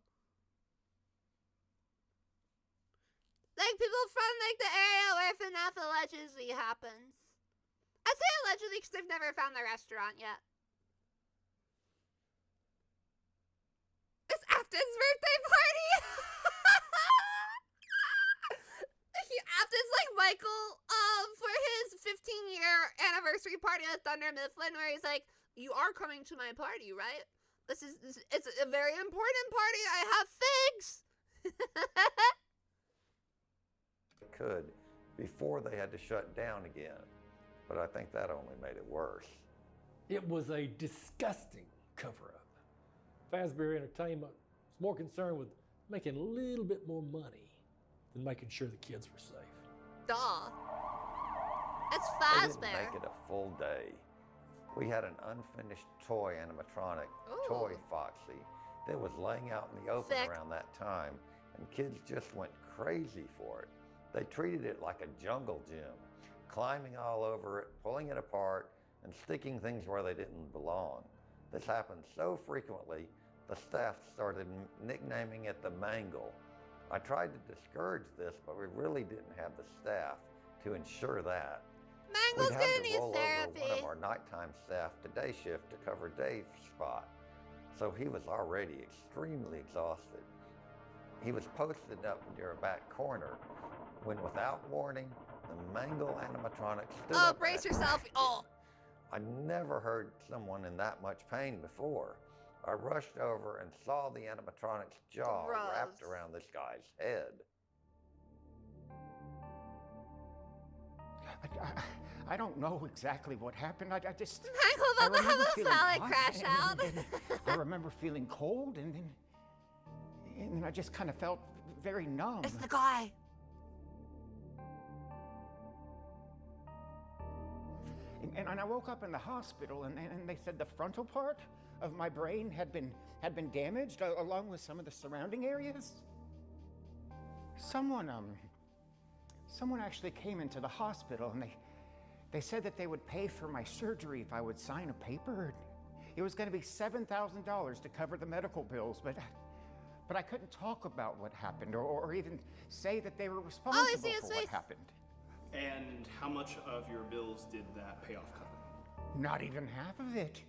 Like, people from, like, the area where FNAF allegedly happens. I say allegedly because they've never found the restaurant yet. It's Afton's birthday party! Afton's like Michael, for his 15-year anniversary party at Thunder Mifflin, where he's like, you are coming to my party, right? It's a very important party. I have figs! Could before they had to shut down again. But I think that only made it worse. It was a disgusting cover-up. Fazbear Entertainment was more concerned with making a little bit more money than making sure the kids were safe. Duh. It's They Fazbear. didn't make it a full day. We had an unfinished toy animatronic, Toy Foxy, that was laying out in the open around that time, and kids just went crazy for it. They treated it like a jungle gym, climbing all over it, pulling it apart, and sticking things where they didn't belong. This happened so frequently, the staff started nicknaming it the Mangle. I tried to discourage this, but we really didn't have the staff to ensure that. Mangle's We'd have gonna to need roll therapy. over one of our nighttime staff to day shift to cover Dave's spot, so he was already extremely exhausted. He was posted up near a back corner when, without warning, the Mangle animatronic stood up. Brace yourself. Oh. I never heard someone in that much pain before. I rushed over and saw the animatronic's jaw wrapped around this guy's head. I don't know exactly what happened. I just... Mangle about to have a phallic crash out. I remember feeling cold, and then I just kind of felt very numb. It's the guy. And I woke up in the hospital, and they said the frontal part of my brain had been damaged, along with some of the surrounding areas. Someone actually came into the hospital, and they said that they would pay for my surgery if I would sign a paper. It was going to be $7,000 to cover the medical bills, but I couldn't talk about what happened or even say that they were responsible for what happened. And how much of your bills did that payoff cover? Not even half of it.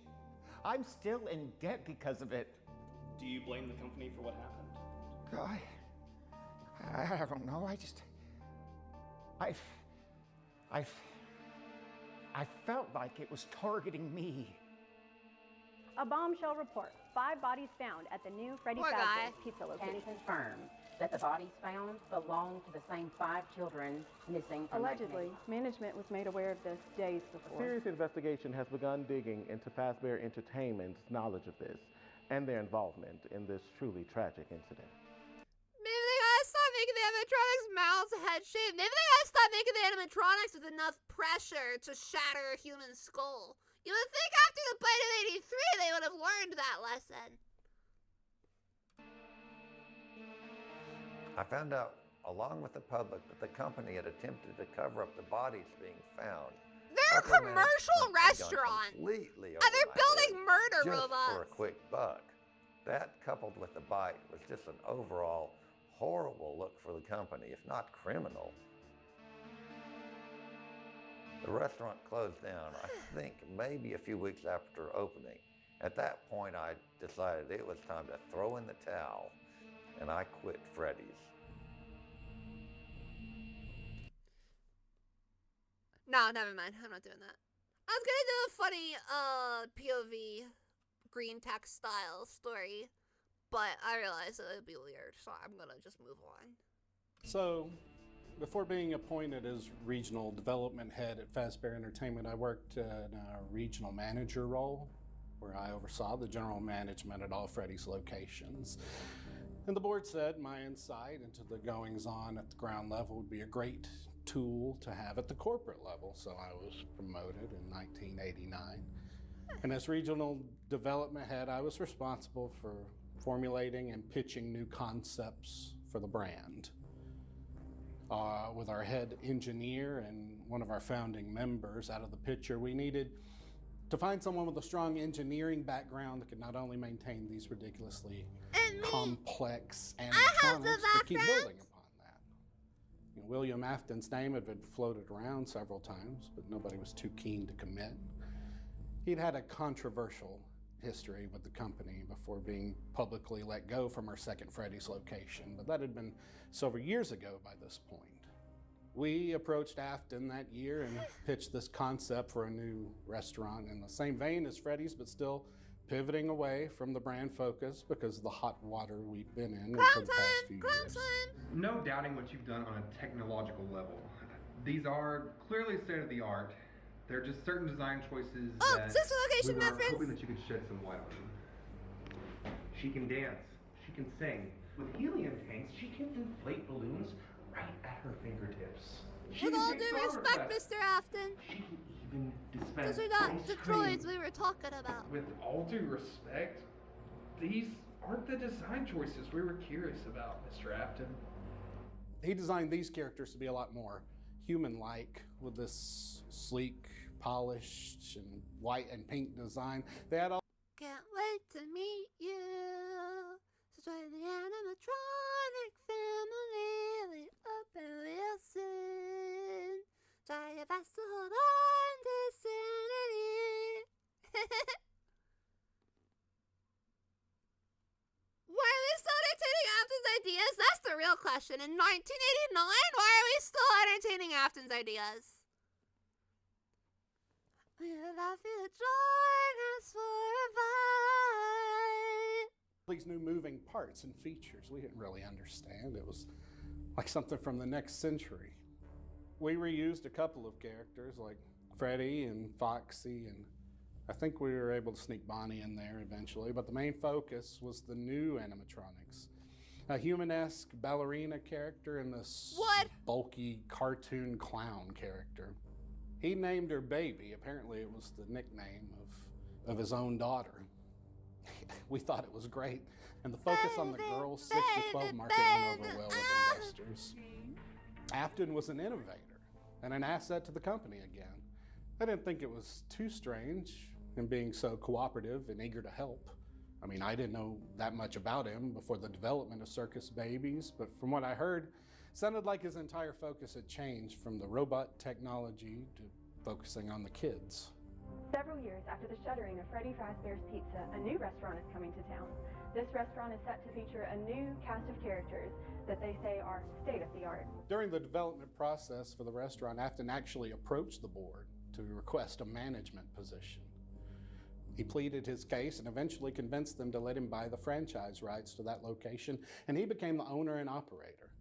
I'm still in debt because of it. Do you blame the company for what happened? I don't know. I felt like it was targeting me. A bombshell report. 5 bodies found at the new Freddy Fazbear's Pizza location. Can confirm that the bodies found belong to the same 5 children missing from Allegedly, management was made aware of this days A before. serious investigation has begun digging into Fazbear Entertainment's knowledge of this and their involvement in this truly tragic incident. Maybe they gotta stop making the animatronics' mouths head-shaped. Maybe they gotta stop making the animatronics with enough pressure to shatter a human skull. You would think after the bite of 83 they would have learned that lesson. I found out, along with the public, that the company had attempted to cover up the bodies being found. They're a commercial restaurant. Completely And they're building murder just robots. for a quick buck. That, coupled with the bite, was just an overall horrible look for the company, if not criminal. The restaurant closed down, I think, maybe a few weeks after opening. At that point, I decided it was time to throw in the towel, and I quit Freddy's. No, never mind. I'm not doing that. I was gonna do a funny POV green text style story, but I realized it would be weird, so I'm gonna just move on. So, before being appointed as regional development head at Fazbear Entertainment, I worked in a regional manager role where I oversaw the general management at all Freddy's locations. And the board said my insight into the goings-on at the ground level would be a great tool to have at the corporate level, so I was promoted in 1989. And as regional development head, I was responsible for formulating and pitching new concepts for the brand. With our head engineer and one of our founding members out of the picture, we needed to find someone with a strong engineering background that could not only maintain these ridiculously complex animatronics, but keep building upon that. You know, William Afton's name had been floated around several times, but nobody was too keen to commit. He'd had a controversial history with the company before being publicly let go from our second Freddy's location, but that had been several years ago by this point. We approached Afton that year and pitched this concept for a new restaurant in the same vein as Freddy's, but still pivoting away from the brand focus because of the hot water we've been in for the past few years. No doubting what you've done on a technological level. These are clearly state-of-the-art. They're just certain design choices that sister location we were reference. hoping that you could shed some light on. She can dance. She can sing. With helium tanks, she can inflate balloons right at her fingertips. With all due respect, Mr. Afton. She can even dispense Those are not ice the cream. droids we were talking about. With all due respect, these aren't the design choices we were curious about, Mr. Afton. He designed these characters to be a lot more human-like with this sleek, polished, and white and pink design. They had all Can't wait to meet you. So join the animatronic family. We open real soon. Try your best to hold on to sanity. Why are we still entertaining Afton's ideas? That's the real question. In 1989, why are we still entertaining Afton's ideas? We'd love you to join us for a bite. these new moving parts and features we didn't really understand. It was like something from the next century. We reused a couple of characters like Freddy and Foxy, and I think we were able to sneak Bonnie in there eventually, but the main focus was the new animatronics. A human-esque ballerina character and this bulky cartoon clown character. He named her Baby. Apparently it was the nickname of his own daughter. We thought it was great, and the focus on the girls 6 to 12 market went over well with investors. Afton was an innovator and an asset to the company again. I didn't think it was too strange in being so cooperative and eager to help. I mean, I didn't know that much about him before the development of Circus Babies, but from what I heard, it sounded like his entire focus had changed from the robot technology to focusing on the kids. Several years after the shuttering of Freddy Fazbear's Pizza, a new restaurant is coming to town. This restaurant is set to feature a new cast of characters that they say are state-of-the-art. During the development process for the restaurant, Afton actually approached the board to request a management position. He pleaded his case and eventually convinced them to let him buy the franchise rights to that location, and he became the owner and operator.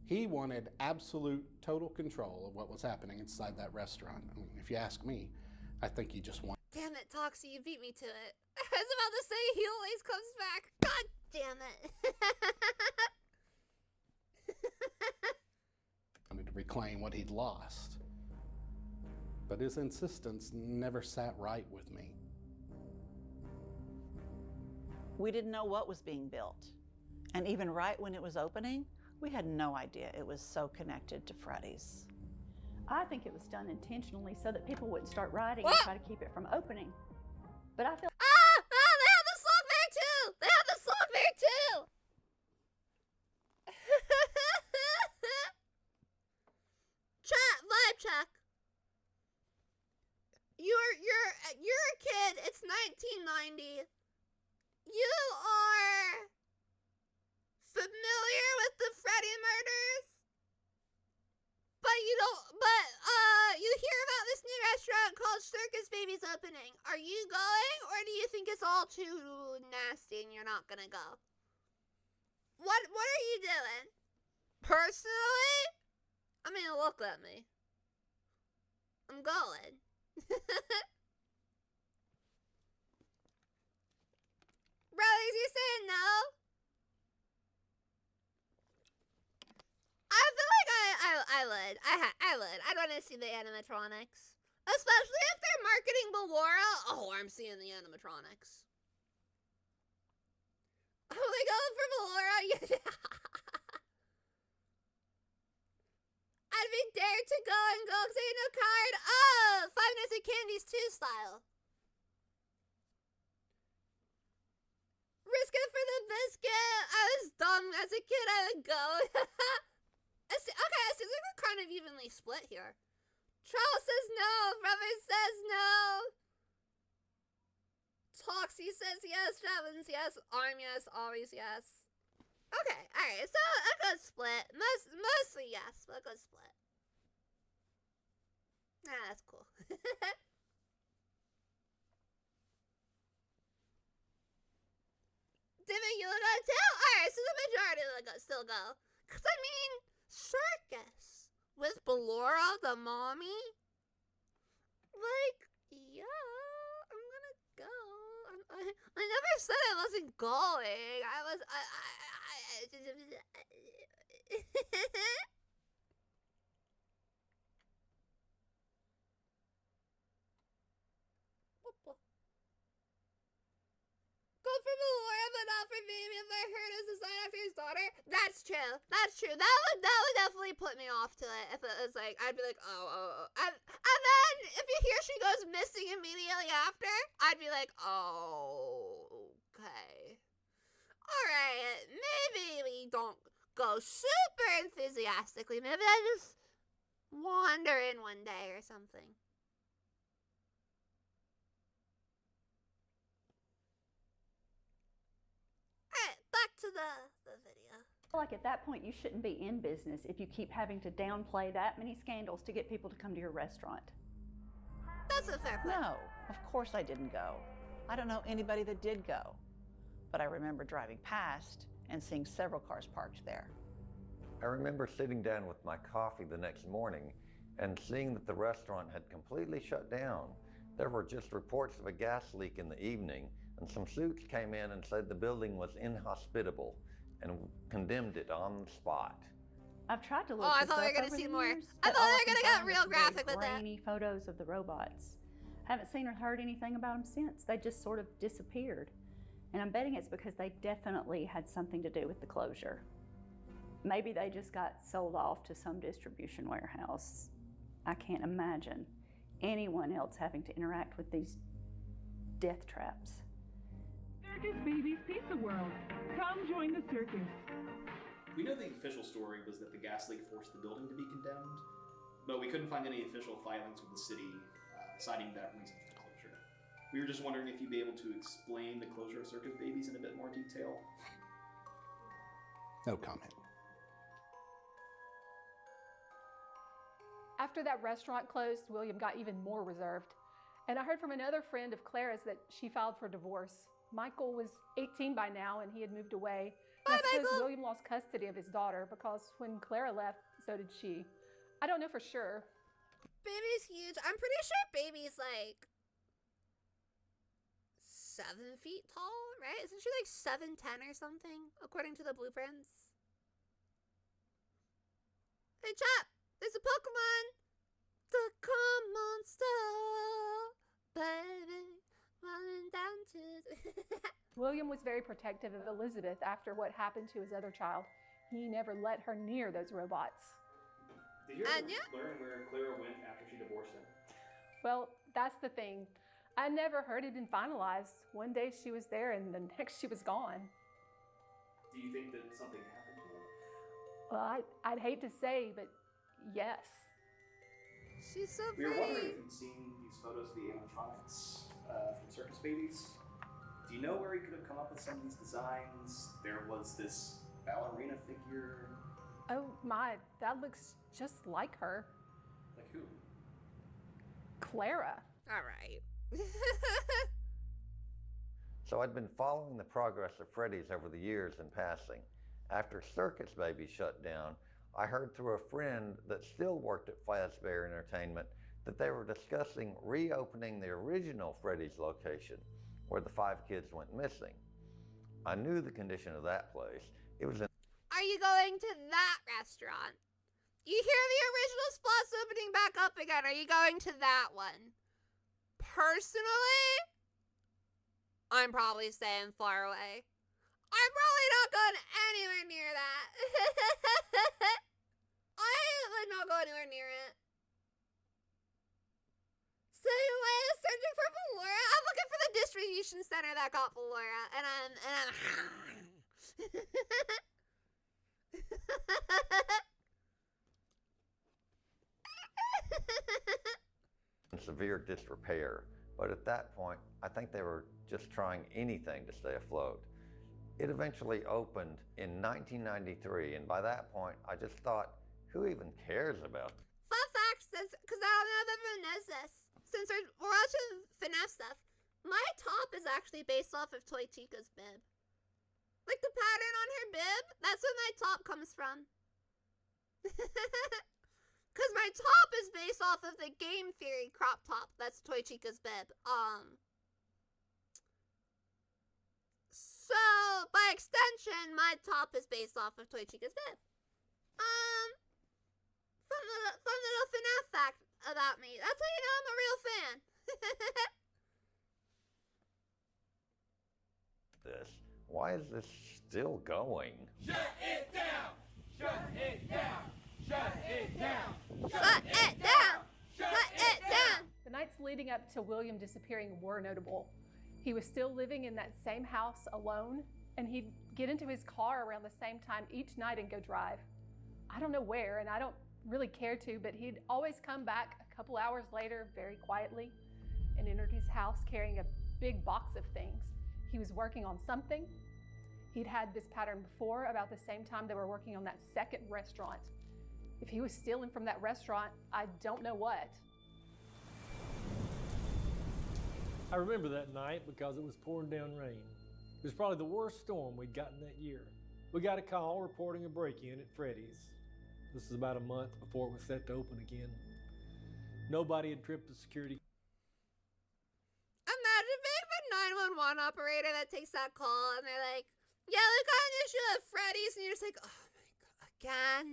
He wanted absolute, total control of what was happening inside that restaurant. I mean, if you ask me, I think he just wanted. Damn it, Toxie, you beat me to it. I was about to say he always comes back. God damn it. Wanted to reclaim what he'd lost. But his insistence never sat right with me. We didn't know what was being built. And even right when it was opening, we had no idea it was so connected to Freddy's. I think it was done intentionally so that people wouldn't start rioting and try to keep it from opening. But I feel they have the slug bear too! They have the slug bear too! Chat, vibe check. You're a kid. It's 1990. You are familiar with the Freddy murders? But you hear about this new restaurant called Circus Babies opening. Are you going, or do you think it's all too nasty and you're not gonna go? What are you doing? Personally? I mean, look at me. I'm going. Brothers, you saying no? I feel like I would. I would. I'd want to see the animatronics. Especially if they're marketing Ballora. Oh, I'm seeing the animatronics. Oh, they go for Ballora? I'd be dared to go and go say no card. Oh, Five Nights at Candy's 2 style. Risk it for the biscuit. I was dumb as a kid. I would go. Okay, it seems like we're kind of evenly split here. Charles says no. Brother says no. Toxie says yes. Javins yes. Arm yes. Always yes. Okay, alright. So a good split. Mostly yes, but a good split. Ah, that's cool. Didn't you go too? Alright, so the majority of them still go. Because, I mean, circus with Ballora the mommy? Like, yeah, I'm gonna go. I never said I wasn't going. Go for Ballora, but not for Baby. If I heard his design after his daughter, that's true. That's true. That would definitely put me off to it. If it was like, I'd be like, oh. And then if you hear she goes missing immediately after, I'd be like, oh, okay. All right, maybe we don't go super enthusiastically. Maybe I just wander in one day or something. Alright, back to the video. I feel like at that point you shouldn't be in business if you keep having to downplay that many scandals to get people to come to your restaurant. That's a fair point. No, of course I didn't go. I don't know anybody that did go. But I remember driving past and seeing several cars parked there. I remember sitting down with my coffee the next morning and seeing that the restaurant had completely shut down. There were just reports of a gas leak in the evening, and some suits came in and said the building was inhospitable. and condemned it on the spot. I've tried to look Oh, I this thought we were up gonna over see the more. years, I but thought all they I were can gonna get find real is very graphic with that. grainy photos of the robots. Haven't seen or heard anything about them since. They just sort of disappeared. And I'm betting it's because they definitely had something to do with the closure. Maybe they just got sold off to some distribution warehouse. I can't imagine anyone else having to interact with these death traps. Circus Baby's Pizza World. Come join the circus. We know the official story was that the gas leak forced the building to be condemned, but we couldn't find any official filings with the city citing that reason for the closure. We were just wondering if you'd be able to explain the closure of Circus Babies in a bit more detail. No comment. After that restaurant closed, William got even more reserved. And I heard from another friend of Clara's that she filed for divorce. Michael was 18 by now and he had moved away. And I suppose William lost custody of his daughter because when Clara left, so did she. I don't know for sure. Baby's huge. I'm pretty sure Baby's like 7 feet tall, right? Isn't she like 7'10" or something, according to the blueprints? Hey, Chap, there's a Pokemon. The monster, baby, running down to. William was very protective of Elizabeth after what happened to his other child. He never let her near those robots. Did you ever learn where Clara went after she divorced him? Well, that's the thing. I never heard it had been finalized. One day she was there and the next she was gone. Do you think that something happened to her? Well, I'd hate to say, but yes. She's so We were pretty. wondering if you'd seen these photos of the animatronics from Circus Babies. Do you know where he could have come up with some of these designs? There was this ballerina figure. Oh my, that looks just like her. Like who? Clara. All right. So I'd been following the progress of Freddy's over the years in passing. After Circus Baby shut down, I heard through a friend that still worked at Fazbear Entertainment that they were discussing reopening the original Freddy's location where the 5 kids went missing. I knew the condition of that place. It was in Are you going to that restaurant? You hear the original spot's opening back up again. Are you going to that one? Personally, I'm probably staying far away. I'm probably not going anywhere near that. I would not go anywhere near it. So anyway, I'm searching for Valora. I'm looking for the distribution center that got Valora, and I'm in severe disrepair, but at that point, I think they were just trying anything to stay afloat. It eventually opened in 1993, and by that point, I just thought, who even cares about it? Fun fact says, because I don't know if everyone knows this, since we're watching FNAF stuff, my top is actually based off of Toy Chica's bib. Like the pattern on her bib, that's where my top comes from. Because my top is based off of the Game Theory crop top. That's Toy Chica's bib. So, by extension, my top is based off of Toy Chica's bib. Fun little FNAF fact about me. That's how you know I'm a real fan. Why is this still going? Shut it down! Shut it down! Shut it down! Shut it down! Shut it down! The nights leading up to William disappearing were notable. He was still living in that same house alone, and he'd get into his car around the same time each night and go drive. I don't know where, and I don't really care to, but he'd always come back a couple hours later very quietly and entered his house carrying a big box of things. He was working on something. He'd had this pattern before, about the same time they were working on that second restaurant. If he was stealing from that restaurant, I don't know what. I remember that night because it was pouring down rain. It was probably the worst storm we'd gotten that year. We got a call reporting a break-in at Freddy's. This is about a month before it was set to open again. Nobody had tripped the security. Imagine being the 911 operator that takes that call and they're like, Yeah, they got an issue at Freddy's, and you're just like, oh my god, again?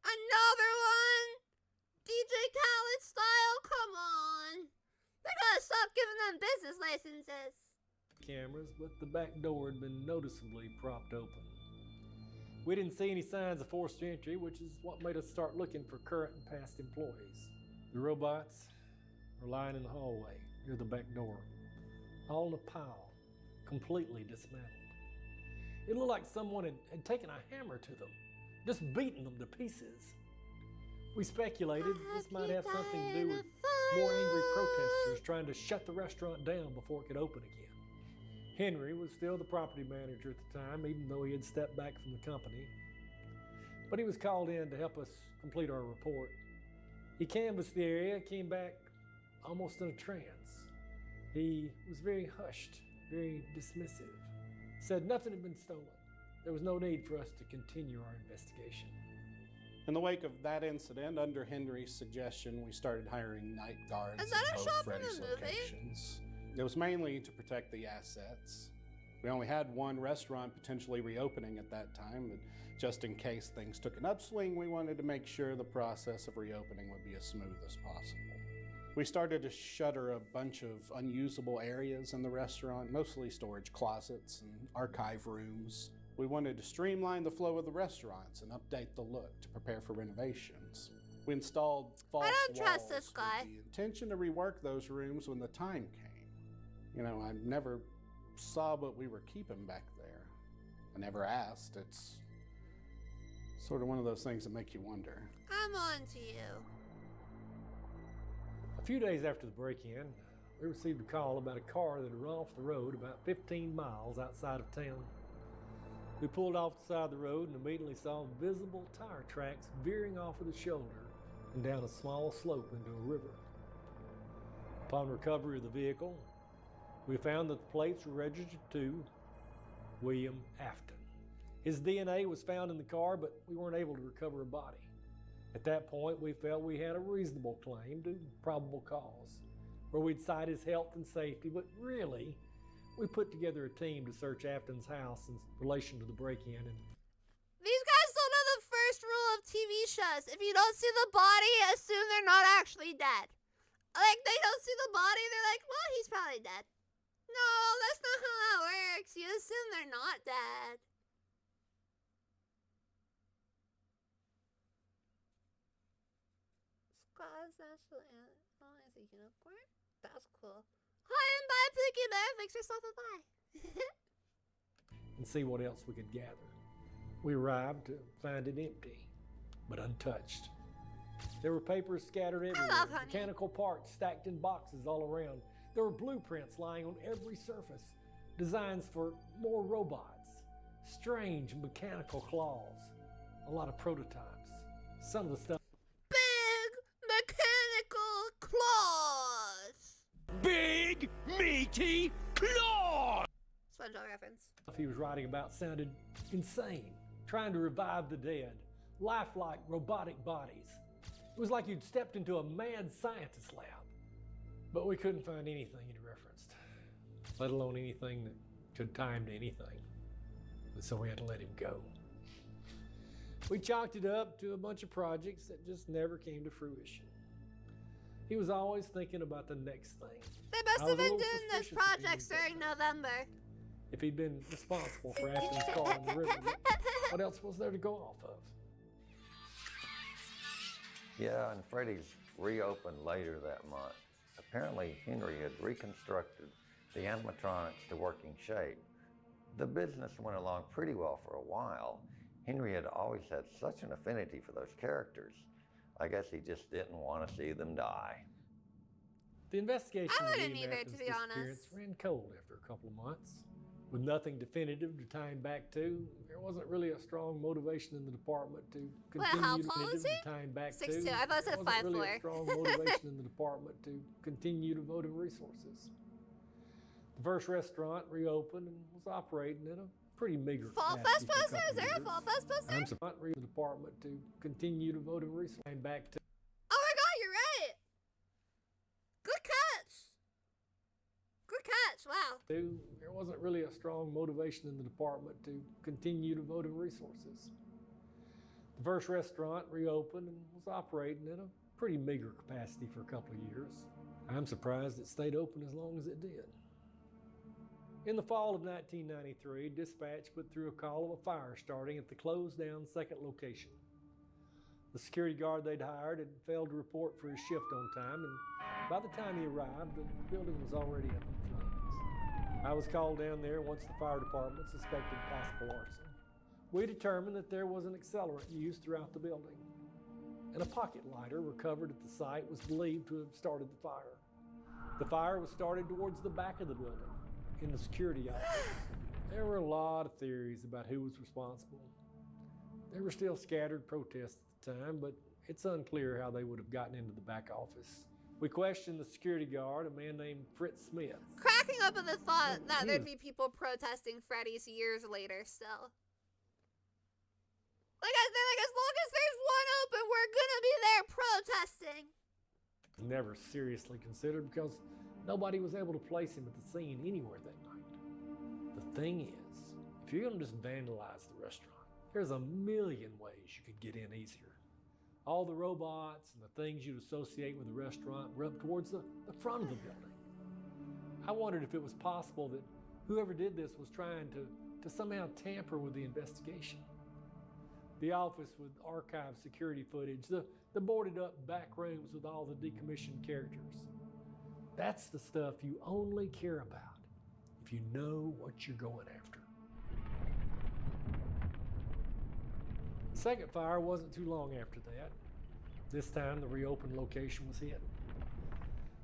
Another one? DJ Khaled style? Come on. They gotta stop giving them business licenses. Cameras, but the back door had been noticeably propped open. We didn't see any signs of forced entry, which is what made us start looking for current and past employees. The robots were lying in the hallway near the back door, all in a pile, completely dismantled. It looked like someone had taken a hammer to them, just beating them to pieces. We speculated this might have something to do with more angry protesters trying to shut the restaurant down before it could open again. Henry was still the property manager at the time, even though he had stepped back from the company. But he was called in to help us complete our report. He canvassed the area, came back almost in a trance. He was very hushed, very dismissive. Said nothing had been stolen. There was no need for us to continue our investigation. In the wake of that incident, under Henry's suggestion, we started hiring night guards Is that at a both shot from Freddy's the movie? locations. It was mainly to protect the assets. We only had one restaurant potentially reopening at that time, but just in case things took an upswing, we wanted to make sure the process of reopening would be as smooth as possible. We started to shutter a bunch of unusable areas in the restaurant, mostly storage closets and archive rooms. We wanted to streamline the flow of the restaurants and update the look to prepare for renovations. We installed false I don't trust walls this guy. with the intention to rework those rooms when the time came. You know, I never saw what we were keeping back there. I never asked. It's sort of one of those things that make you wonder. I'm on to you. A few days after the break-in, we received a call about a car that had run off the road about 15 miles outside of town. We pulled off the side of the road and immediately saw visible tire tracks veering off of the shoulder and down a small slope into a river. Upon recovery of the vehicle, we found that the plates were registered to William Afton. His DNA was found in the car, but we weren't able to recover a body. At that point, we felt we had a reasonable claim to probable cause, where we'd cite his health and safety, but really, we put together a team to search Afton's house in relation to the break-in. And These guys don't know the first rule of TV shows. If you don't see the body, assume they're not actually dead. Like, they don't see the body, they're like, well, he's probably dead. No, that's not how that works. You assume they're not dead. Squad's National Anthem is a unicorn? That's cool. Hi, I'm by Pookie Bear. Fix yourself a bye. and see what else we could gather. We arrived to find it empty, but untouched. There were papers scattered everywhere, mechanical parts stacked in boxes all around. There were blueprints lying on every surface, designs for more robots, strange mechanical claws, a lot of prototypes. Some of the stuff. Big mechanical claws! Big meaty claws! SpongeBob reference. He was writing about sounded insane, trying to revive the dead, lifelike robotic bodies. It was like you'd stepped into a mad scientist lab. But we couldn't find anything he referenced, let alone anything that could tie him to anything. And so we had to let him go. We chalked it up to a bunch of projects that just never came to fruition. He was always thinking about the next thing. They must have been doing those projects during November. If he'd been responsible for Afton's car in the river, what else was there to go off of? Yeah, and Freddy's reopened later that month. Apparently, Henry had reconstructed the animatronics to working shape. The business went along pretty well for a while. Henry had always had such an affinity for those characters. I guess he just didn't want to see them die. The investigation I wouldn't into either, Afton's to be disappearance ran cold after a couple of months. With nothing definitive to tie him back to, there wasn't really a strong motivation in the department to how continue tall is to he? tie him back 6'2". to. I thought it said There wasn't really 5'4". a strong motivation in the department to continue devoting resources. The first restaurant reopened and was operating in a pretty meager Fall capacity Fest for a poster? couple Is there a years. Fall Fest poster? I'm surprised the department to continue devoting resources back to. Oh my god, you're right! Good catch! Good catch! much. Wow. There wasn't really a strong motivation in the department to continue devoting resources. The first restaurant reopened and was operating at a pretty meager capacity for a couple of years. I'm surprised it stayed open as long as it did. In the fall of 1993, dispatch put through a call of a fire starting at the closed down second location. The security guard they'd hired had failed to report for his shift on time, and by the time he arrived, the building was already up in flames. I was called down there once the fire department suspected possible arson. We determined that there was an accelerant used throughout the building, and a pocket lighter recovered at the site was believed to have started the fire. The fire was started towards the back of the building, in the security office. There were a lot of theories about who was responsible. There were still scattered protests at the time, but it's unclear how they would have gotten into the back office. We questioned the security guard, a man named Fritz Smith. Cracking up at the thought that there'd be people protesting Freddy's years later still. Like, as long as there's one open, we're gonna be there protesting. Never seriously considered because nobody was able to place him at the scene anywhere that night. The thing is, if you're gonna just vandalize the restaurant, there's a million ways you could get in easier. All the robots and the things you'd associate with the restaurant were up towards the front of the building. I wondered if it was possible that whoever did this was trying to somehow tamper with the investigation. The office would archive security footage, the boarded up back rooms with all the decommissioned characters. That's the stuff you only care about if you know what you're going after. The second fire wasn't too long after that. This time the reopened location was hit.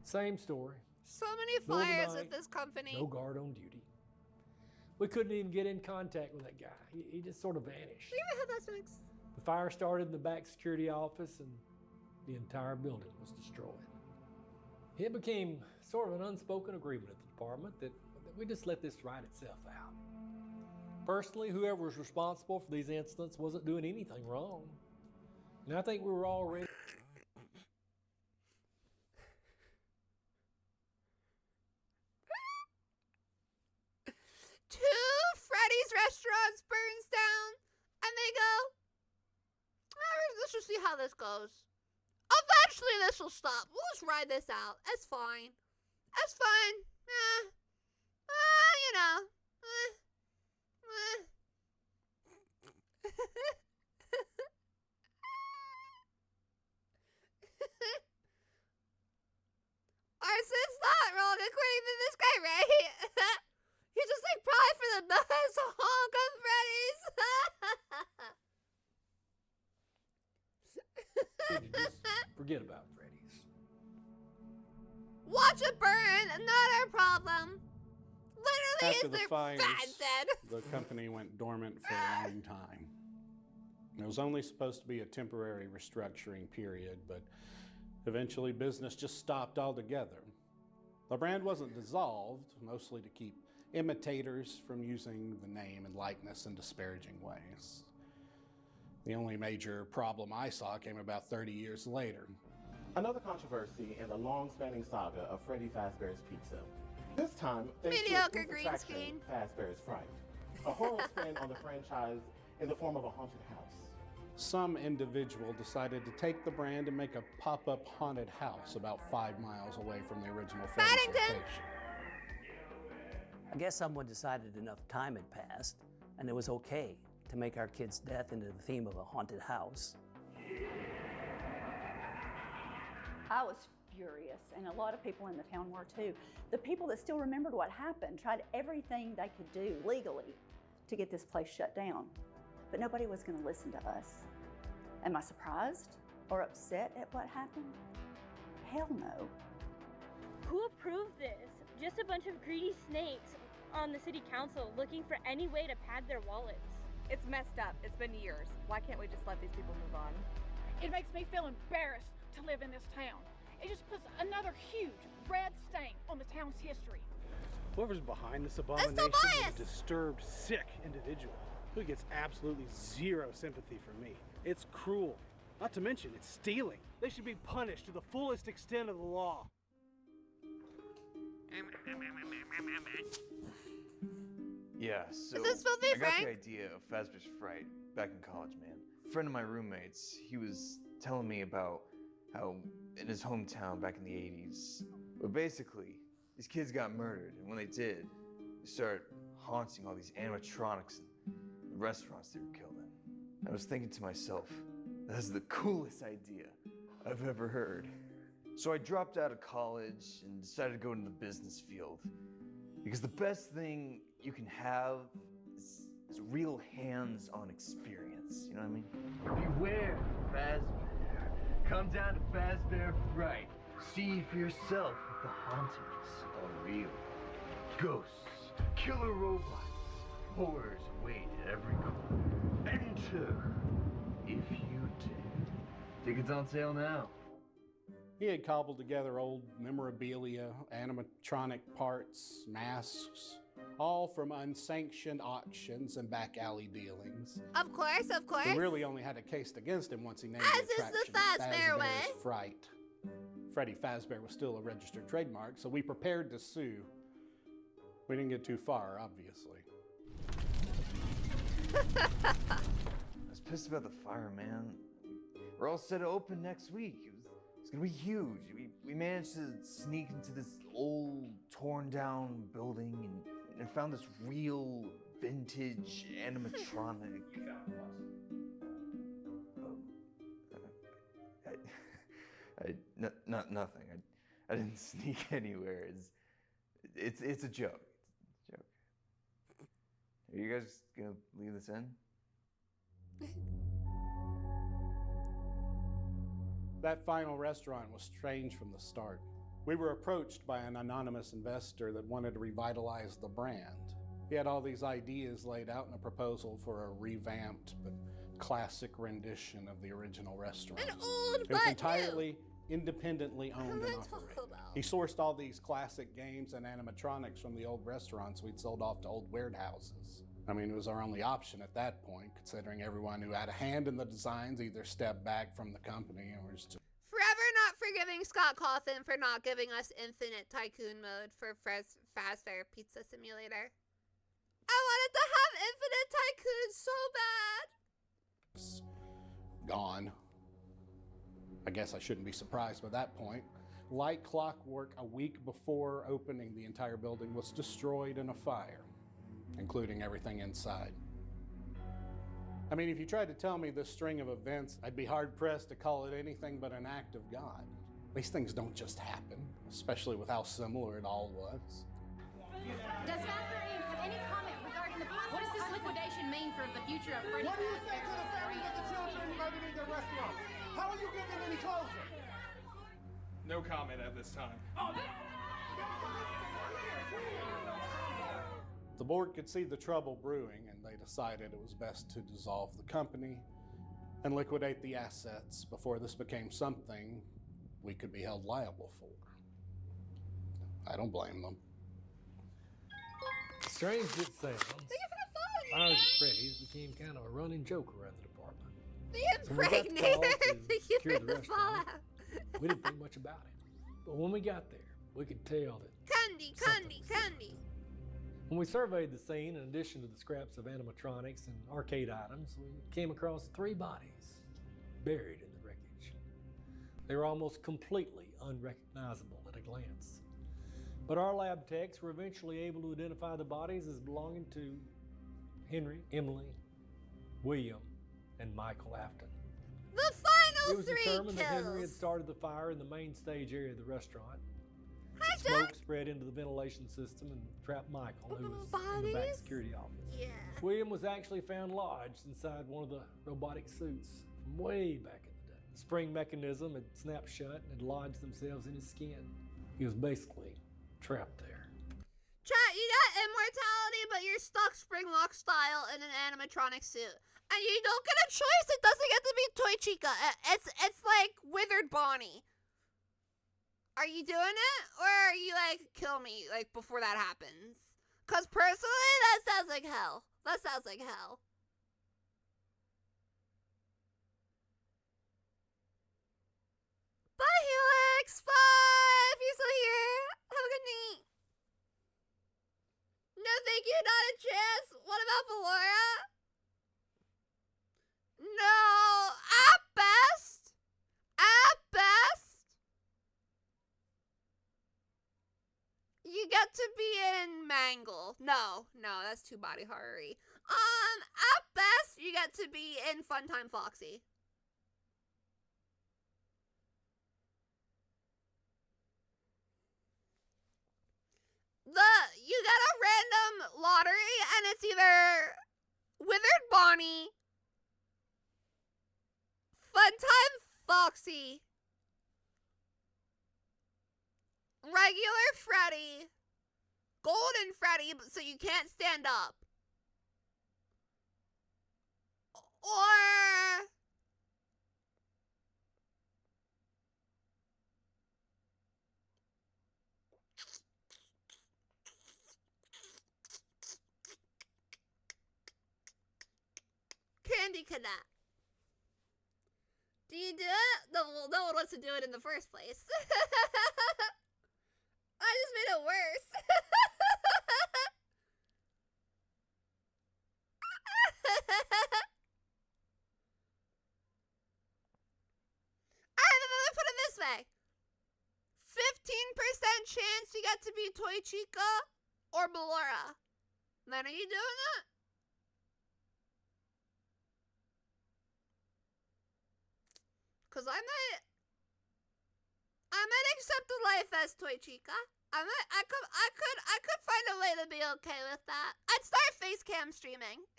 Same story. So many fires at this company. No guard on duty. We couldn't even get in contact with that guy. He just sort of vanished. We even had that mix. The fire started in the back security office and the entire building was destroyed. It became sort of an unspoken agreement at the department that we just let this ride itself out. Personally, whoever was responsible for these incidents wasn't doing anything wrong. And I think we were all ready. Two Freddy's restaurants burns down, and they go, let's just see how this goes. Eventually this will stop. We'll just ride this out. It's fine. It's fine. You know. Arson's not wrong according to this guy, right? He's just like, probably for the best honk of Freddy's. Forget about Freddy's. Watch it burn, not our problem. Literally, After is the their fires, fan dead? the company went dormant for a long time. It was only supposed to be a temporary restructuring period, but eventually business just stopped altogether. The brand wasn't dissolved, mostly to keep imitators from using the name and likeness in disparaging ways. The only major problem I saw came about 30 years later. Another controversy in the long-spanning saga of Freddy Fazbear's Pizza. This time, thanks mediocre to green attraction, screen. Fazbear's Fright, a horror spin on the franchise in the form of a haunted house. Some individual decided to take the brand and make a pop-up haunted house about 5 miles away from the original Freddy's location. I guess someone decided enough time had passed, and it was okay to make our kid's death into the theme of a haunted house. I was furious, and a lot of people in the town were too. The people that still remembered what happened tried everything they could do legally to get this place shut down, but nobody was going to listen to us. Am I surprised or upset at what happened? Hell no. Who approved this? Just a bunch of greedy snakes on the city council looking for any way to pad their wallets. It's messed up. It's been years. Why can't we just let these people move on? It makes me feel embarrassed to live in this town. It just puts another huge red stain on the town's history. Whoever's behind this abomination is a disturbed, sick individual who gets absolutely zero sympathy for me. It's cruel. Not to mention, it's stealing. They should be punished to the fullest extent of the law. Yeah, so Is this Filthy I got Frank? the idea of Fazbear's Fright back in college, man. A friend of my roommates, he was telling me about how in his hometown back in the 80s, but basically, these kids got murdered, and when they did, they started haunting all these animatronics in the restaurants they were killed in. I was thinking to myself, that's the coolest idea I've ever heard. So I dropped out of college and decided to go into the business field. Because the best thing you can have is real hands-on experience, you know what I mean? Beware, Fazbear. Come down to Fazbear Fright. See for yourself if the hauntings are real. Ghosts, killer robots, horrors await at every corner. Enter if you dare. Tickets on sale now. He had cobbled together old memorabilia, animatronic parts, masks, all from unsanctioned auctions and back alley dealings. Of course, of course. He really only had a case against him once he named As the is attraction the Fazbear way. Fazbear's Fright. Freddy Fazbear was still a registered trademark, so we prepared to sue. We didn't get too far, obviously. I was pissed about the fire, man. We're all set to open next week. It's gonna be huge. We managed to sneak into this old, torn down building and found this real vintage animatronic. Nothing. I didn't sneak anywhere. It's a joke. It's a joke. Are you guys gonna leave this in? That final restaurant was strange from the start. We were approached by an anonymous investor that wanted to revitalize the brand. He had all these ideas laid out in a proposal for a revamped but classic rendition of the original restaurant. An old It was but entirely independently owned and talk operated. about? He sourced all these classic games and animatronics from the old restaurants we'd sold off to old warehouses. I mean, it was our only option at that point, considering everyone who had a hand in the designs either stepped back from the company or was just... Forever not forgiving Scott Cawthon for not giving us infinite tycoon mode for Fazbear Pizza Simulator. I wanted to have infinite tycoon so bad. Gone. I guess I shouldn't be surprised by that point. Like clockwork, a week before opening, the entire building was destroyed in a fire, including everything inside. I mean, if you tried to tell me this string of events, I'd be hard-pressed to call it anything but an act of God. These things don't just happen, especially with how similar it all was. Does Fazbear Inc. have any comment regarding what does this liquidation mean for the future of Freddy What do you say Fazbear? to the families of the children murdered in their restaurants? How will you give them any closure? No comment at this time. The board could see the trouble brewing, and they decided it was best to dissolve the company and liquidate the assets before this became something we could be held liable for. I don't blame them. Strange as it sounds, fires at Freddy's became kind of a running joke around the department. The So when we got the impregnator call to secure cure the the restaurant, fallout. we didn't think much about it. But when we got there, we could tell that Candy. when we surveyed the scene, in addition to the scraps of animatronics and arcade items, we came across 3 bodies buried in the wreckage. They were almost completely unrecognizable at a glance. But our lab techs were eventually able to identify the bodies as belonging to Henry, Emily, William, and Michael Afton. The It final was 3 determined that Henry had kills. started the fire in the main stage area of the restaurant. Hi, Smoke spread into the ventilation system and trapped Michael, who was in the back Bodies? security office. Yeah. William was actually found lodged inside one of the robotic suits from way back in the day. The spring mechanism had snapped shut and had lodged themselves in his skin. He was basically trapped there. Chat, you got immortality, but you're stuck Springlock style in an animatronic suit. And you don't get a choice. It doesn't get to be Toy Chica. It's like Withered Bonnie. Are you doing it? Or are you like, kill me, like, before that happens? Because personally, that sounds like hell. That sounds like hell. Bye, Helix! Bye! If you're still here, have a good night. about Ballora? No, at best, you get to be in Mangle. No, that's too body horror-y. At best, you get to be in Funtime Foxy. You get a random lottery, and it's either Withered Bonnie, Funtime Foxy, regular Freddy, Golden Freddy, so you can't stand up, or Candy Cadet. Do you do it? No one wants to do it in the first place. I just made it worse. Alright, then let me put it this way. 15% chance you get to be Toy Chica or Ballora. Then are you doing it? Cause I might accept a life as Toy Chica. I could find a way to be okay with that. I'd start face cam streaming.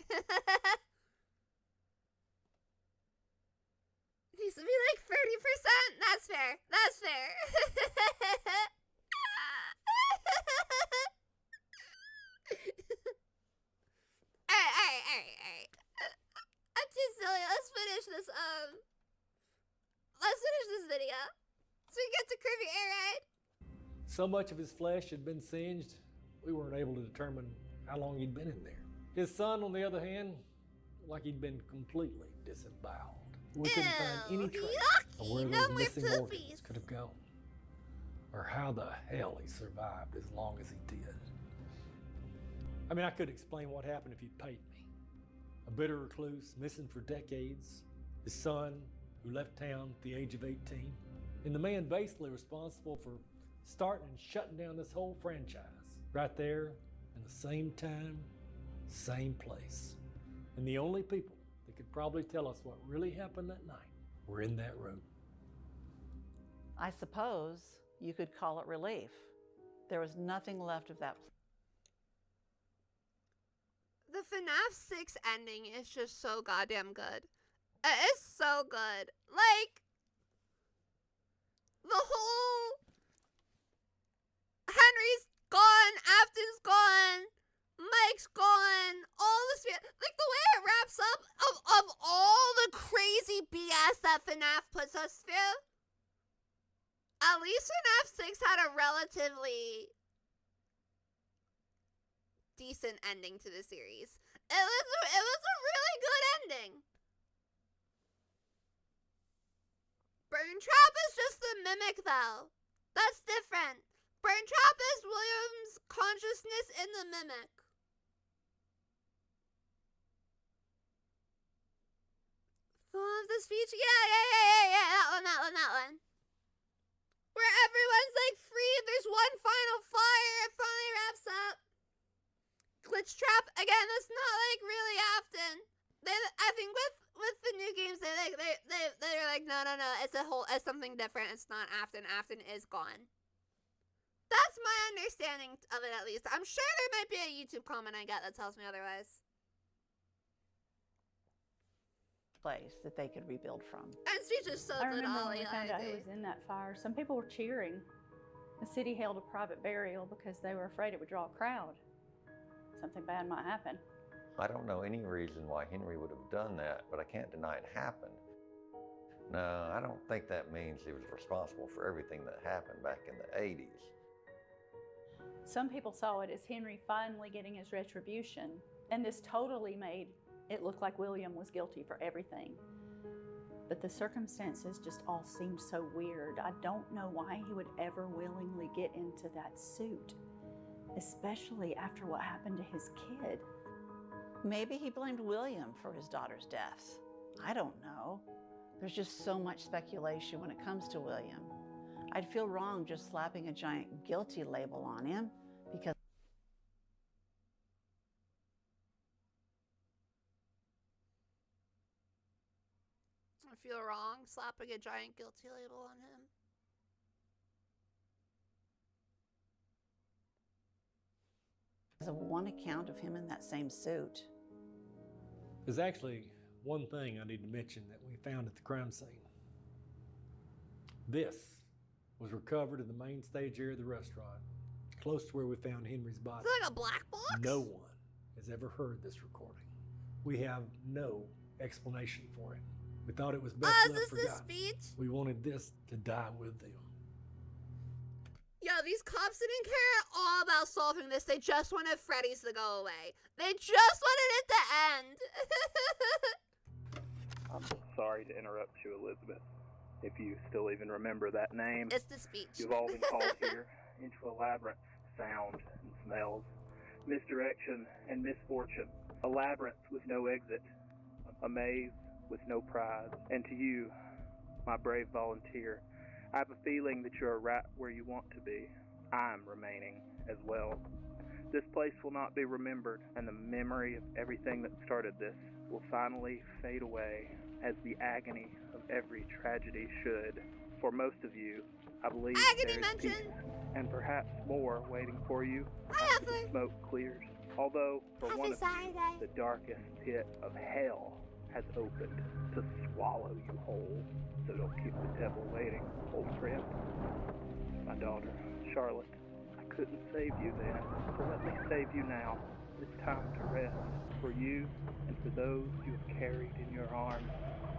Needs to be like 30%. That's fair. That's fair. Alright. I'm too silly. Let's finish this video. So we get to Curvy Air Ride. So much of his flesh had been singed, we weren't able to determine how long he'd been in there. His son, on the other hand, like he'd been completely disemboweled. We couldn't find any trace of where those missing organs could have gone, or how the hell he survived as long as he did. I mean, I could explain what happened if you'd paid me. A bitter recluse, missing for decades, his son, who left town at the age of 18, and the man basically responsible for starting and shutting down this whole franchise, right there in the same time, same place. And the only people that could probably tell us what really happened that night were in that room. I suppose you could call it relief. There was nothing left of that. The FNAF 6 ending is just so goddamn good. It is so good. Like, the whole Henry's gone, Afton's gone, Mike's gone, all this, like the way it wraps up of all the crazy BS that FNAF puts us through. At least FNAF 6 had a relatively decent ending to the series. It was a really good ending. Burn Trap is just the mimic, though. That's different. Burn Trap is William's consciousness in the mimic. Love the speech. Yeah. That one. Where everyone's like free. There's one final fire. It finally wraps up. Glitch Trap again. That's not like really often. I think with the new games, they're like no. It's something different. It's not Afton. Afton is gone. That's my understanding of it, at least. I'm sure there might be a YouTube comment I get that tells me otherwise. Place that they could rebuild from. And speech is so I good, remember Ollie. when we found out who was in that fire, some people were cheering. The city held a private burial because they were afraid it would draw a crowd. Something bad might happen. I don't know any reason why Henry would have done that, but I can't deny it happened. No, I don't think that means he was responsible for everything that happened back in the 80s. Some people saw it as Henry finally getting his retribution, and this totally made it look like William was guilty for everything. But the circumstances just all seemed so weird. I don't know why he would ever willingly get into that suit, especially after what happened to his kid. Maybe he blamed William for his daughter's death. I don't know. There's just so much speculation when it comes to William. I'd feel wrong just slapping a giant guilty label on him because I feel wrong slapping a giant guilty label on him. of one account of him in that same suit. There's actually one thing I need to mention that we found at the crime scene. This was recovered in the main stage area of the restaurant, close to where we found Henry's body. Is it like a black box? No one has ever heard this recording. We have no explanation for it. We thought it was best left forgotten. Speech? We wanted this to die with them. Yo, these cops didn't care at all about solving this. They just wanted Freddy's to go away. They just wanted it to end. I'm sorry to interrupt you, Elizabeth. If you still even remember that name. It's the speech. You've all been called here into a labyrinth of sound and smells, misdirection and misfortune. A labyrinth with no exit. A maze with no prize. And to you, my brave volunteer, I have a feeling that you're right where you want to be. I'm remaining as well. This place will not be remembered, and the memory of everything that started this will finally fade away, as the agony of every tragedy should. For most of you, I believe there is peace, and perhaps more waiting for you after the smoke clears. Although, for one of you, the darkest pit of hell has opened to swallow you whole. So don't keep the devil waiting, old friend. My daughter, Charlotte, I couldn't save you then, so let me save you now. It's time to rest for you and for those you have carried in your arms.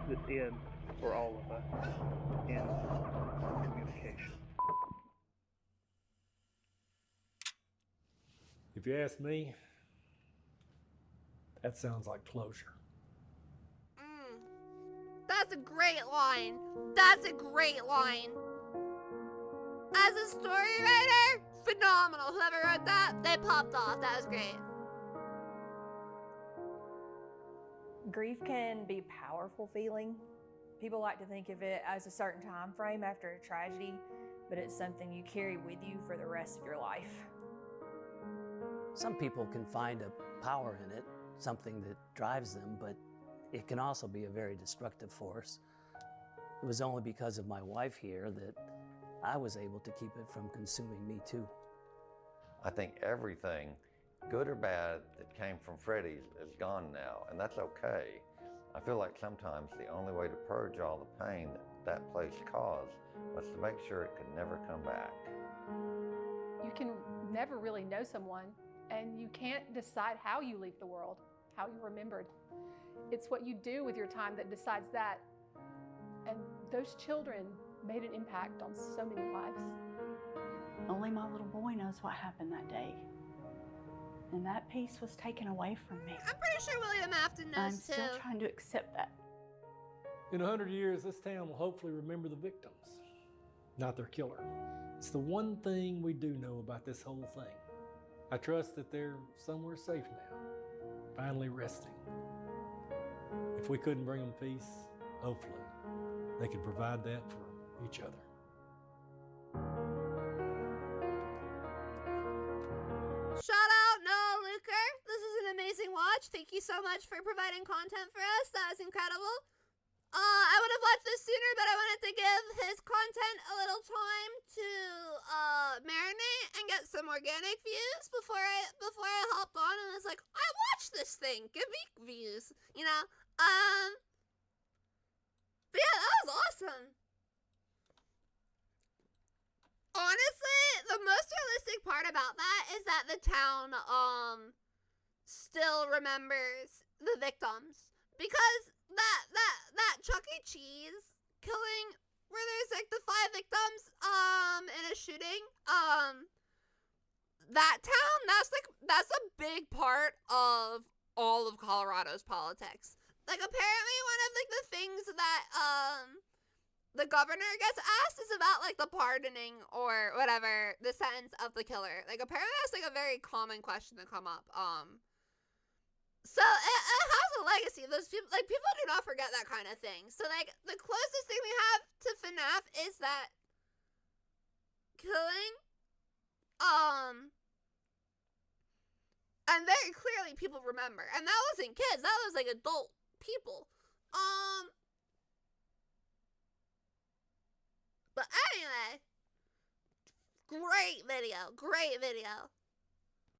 This ends for all of us. Ends communication. If you ask me, that sounds like closure. That's a great line. That's a great line. As a story writer, phenomenal. Whoever wrote that, they popped off. That was great. Grief can be a powerful feeling. People like to think of it as a certain time frame after a tragedy, but it's something you carry with you for the rest of your life. Some people can find a power in it, something that drives them, but it can also be a very destructive force. It was only because of my wife here that I was able to keep it from consuming me too. I think everything, good or bad, that came from Freddy's is gone now, and that's okay. I feel like sometimes the only way to purge all the pain that place caused was to make sure it could never come back. You can never really know someone, and you can't decide how you leave the world, how you're remembered. It's what you do with your time that decides that. And those children made an impact on so many lives. Only my little boy knows what happened that day. And that piece was taken away from me. I'm pretty sure William Afton knows I'm too. still trying to accept that. In 100 years, this town will hopefully remember the victims, not their killer. It's the one thing we do know about this whole thing. I trust that they're somewhere safe now, finally resting. If we couldn't bring them peace, hopefully they could provide that for each other. Shout out Noah Luker. This is an amazing watch. Thank you so much for providing content for us. That was incredible. I would have watched this sooner, but I wanted to give his content a little time to marinate and get some organic views before I hopped on and was like, I watched this thing. Give me views, you know? But yeah, that was awesome. Honestly, the most realistic part about that is that the town still remembers the victims, because that Chuck E. Cheese killing where there's like the 5 victims in a shooting, that town, that's a big part of all of Colorado's politics. Like, apparently one of like the things that the governor gets asked is about like the pardoning or whatever, the sentence of the killer. Like, apparently that's like a very common question to come up So it has a legacy. Those people, like, people do not forget that kind of thing. So, like, the closest thing we have to FNAF is that killing. And very clearly people remember. And that wasn't kids, that was like adult people. But anyway, great video.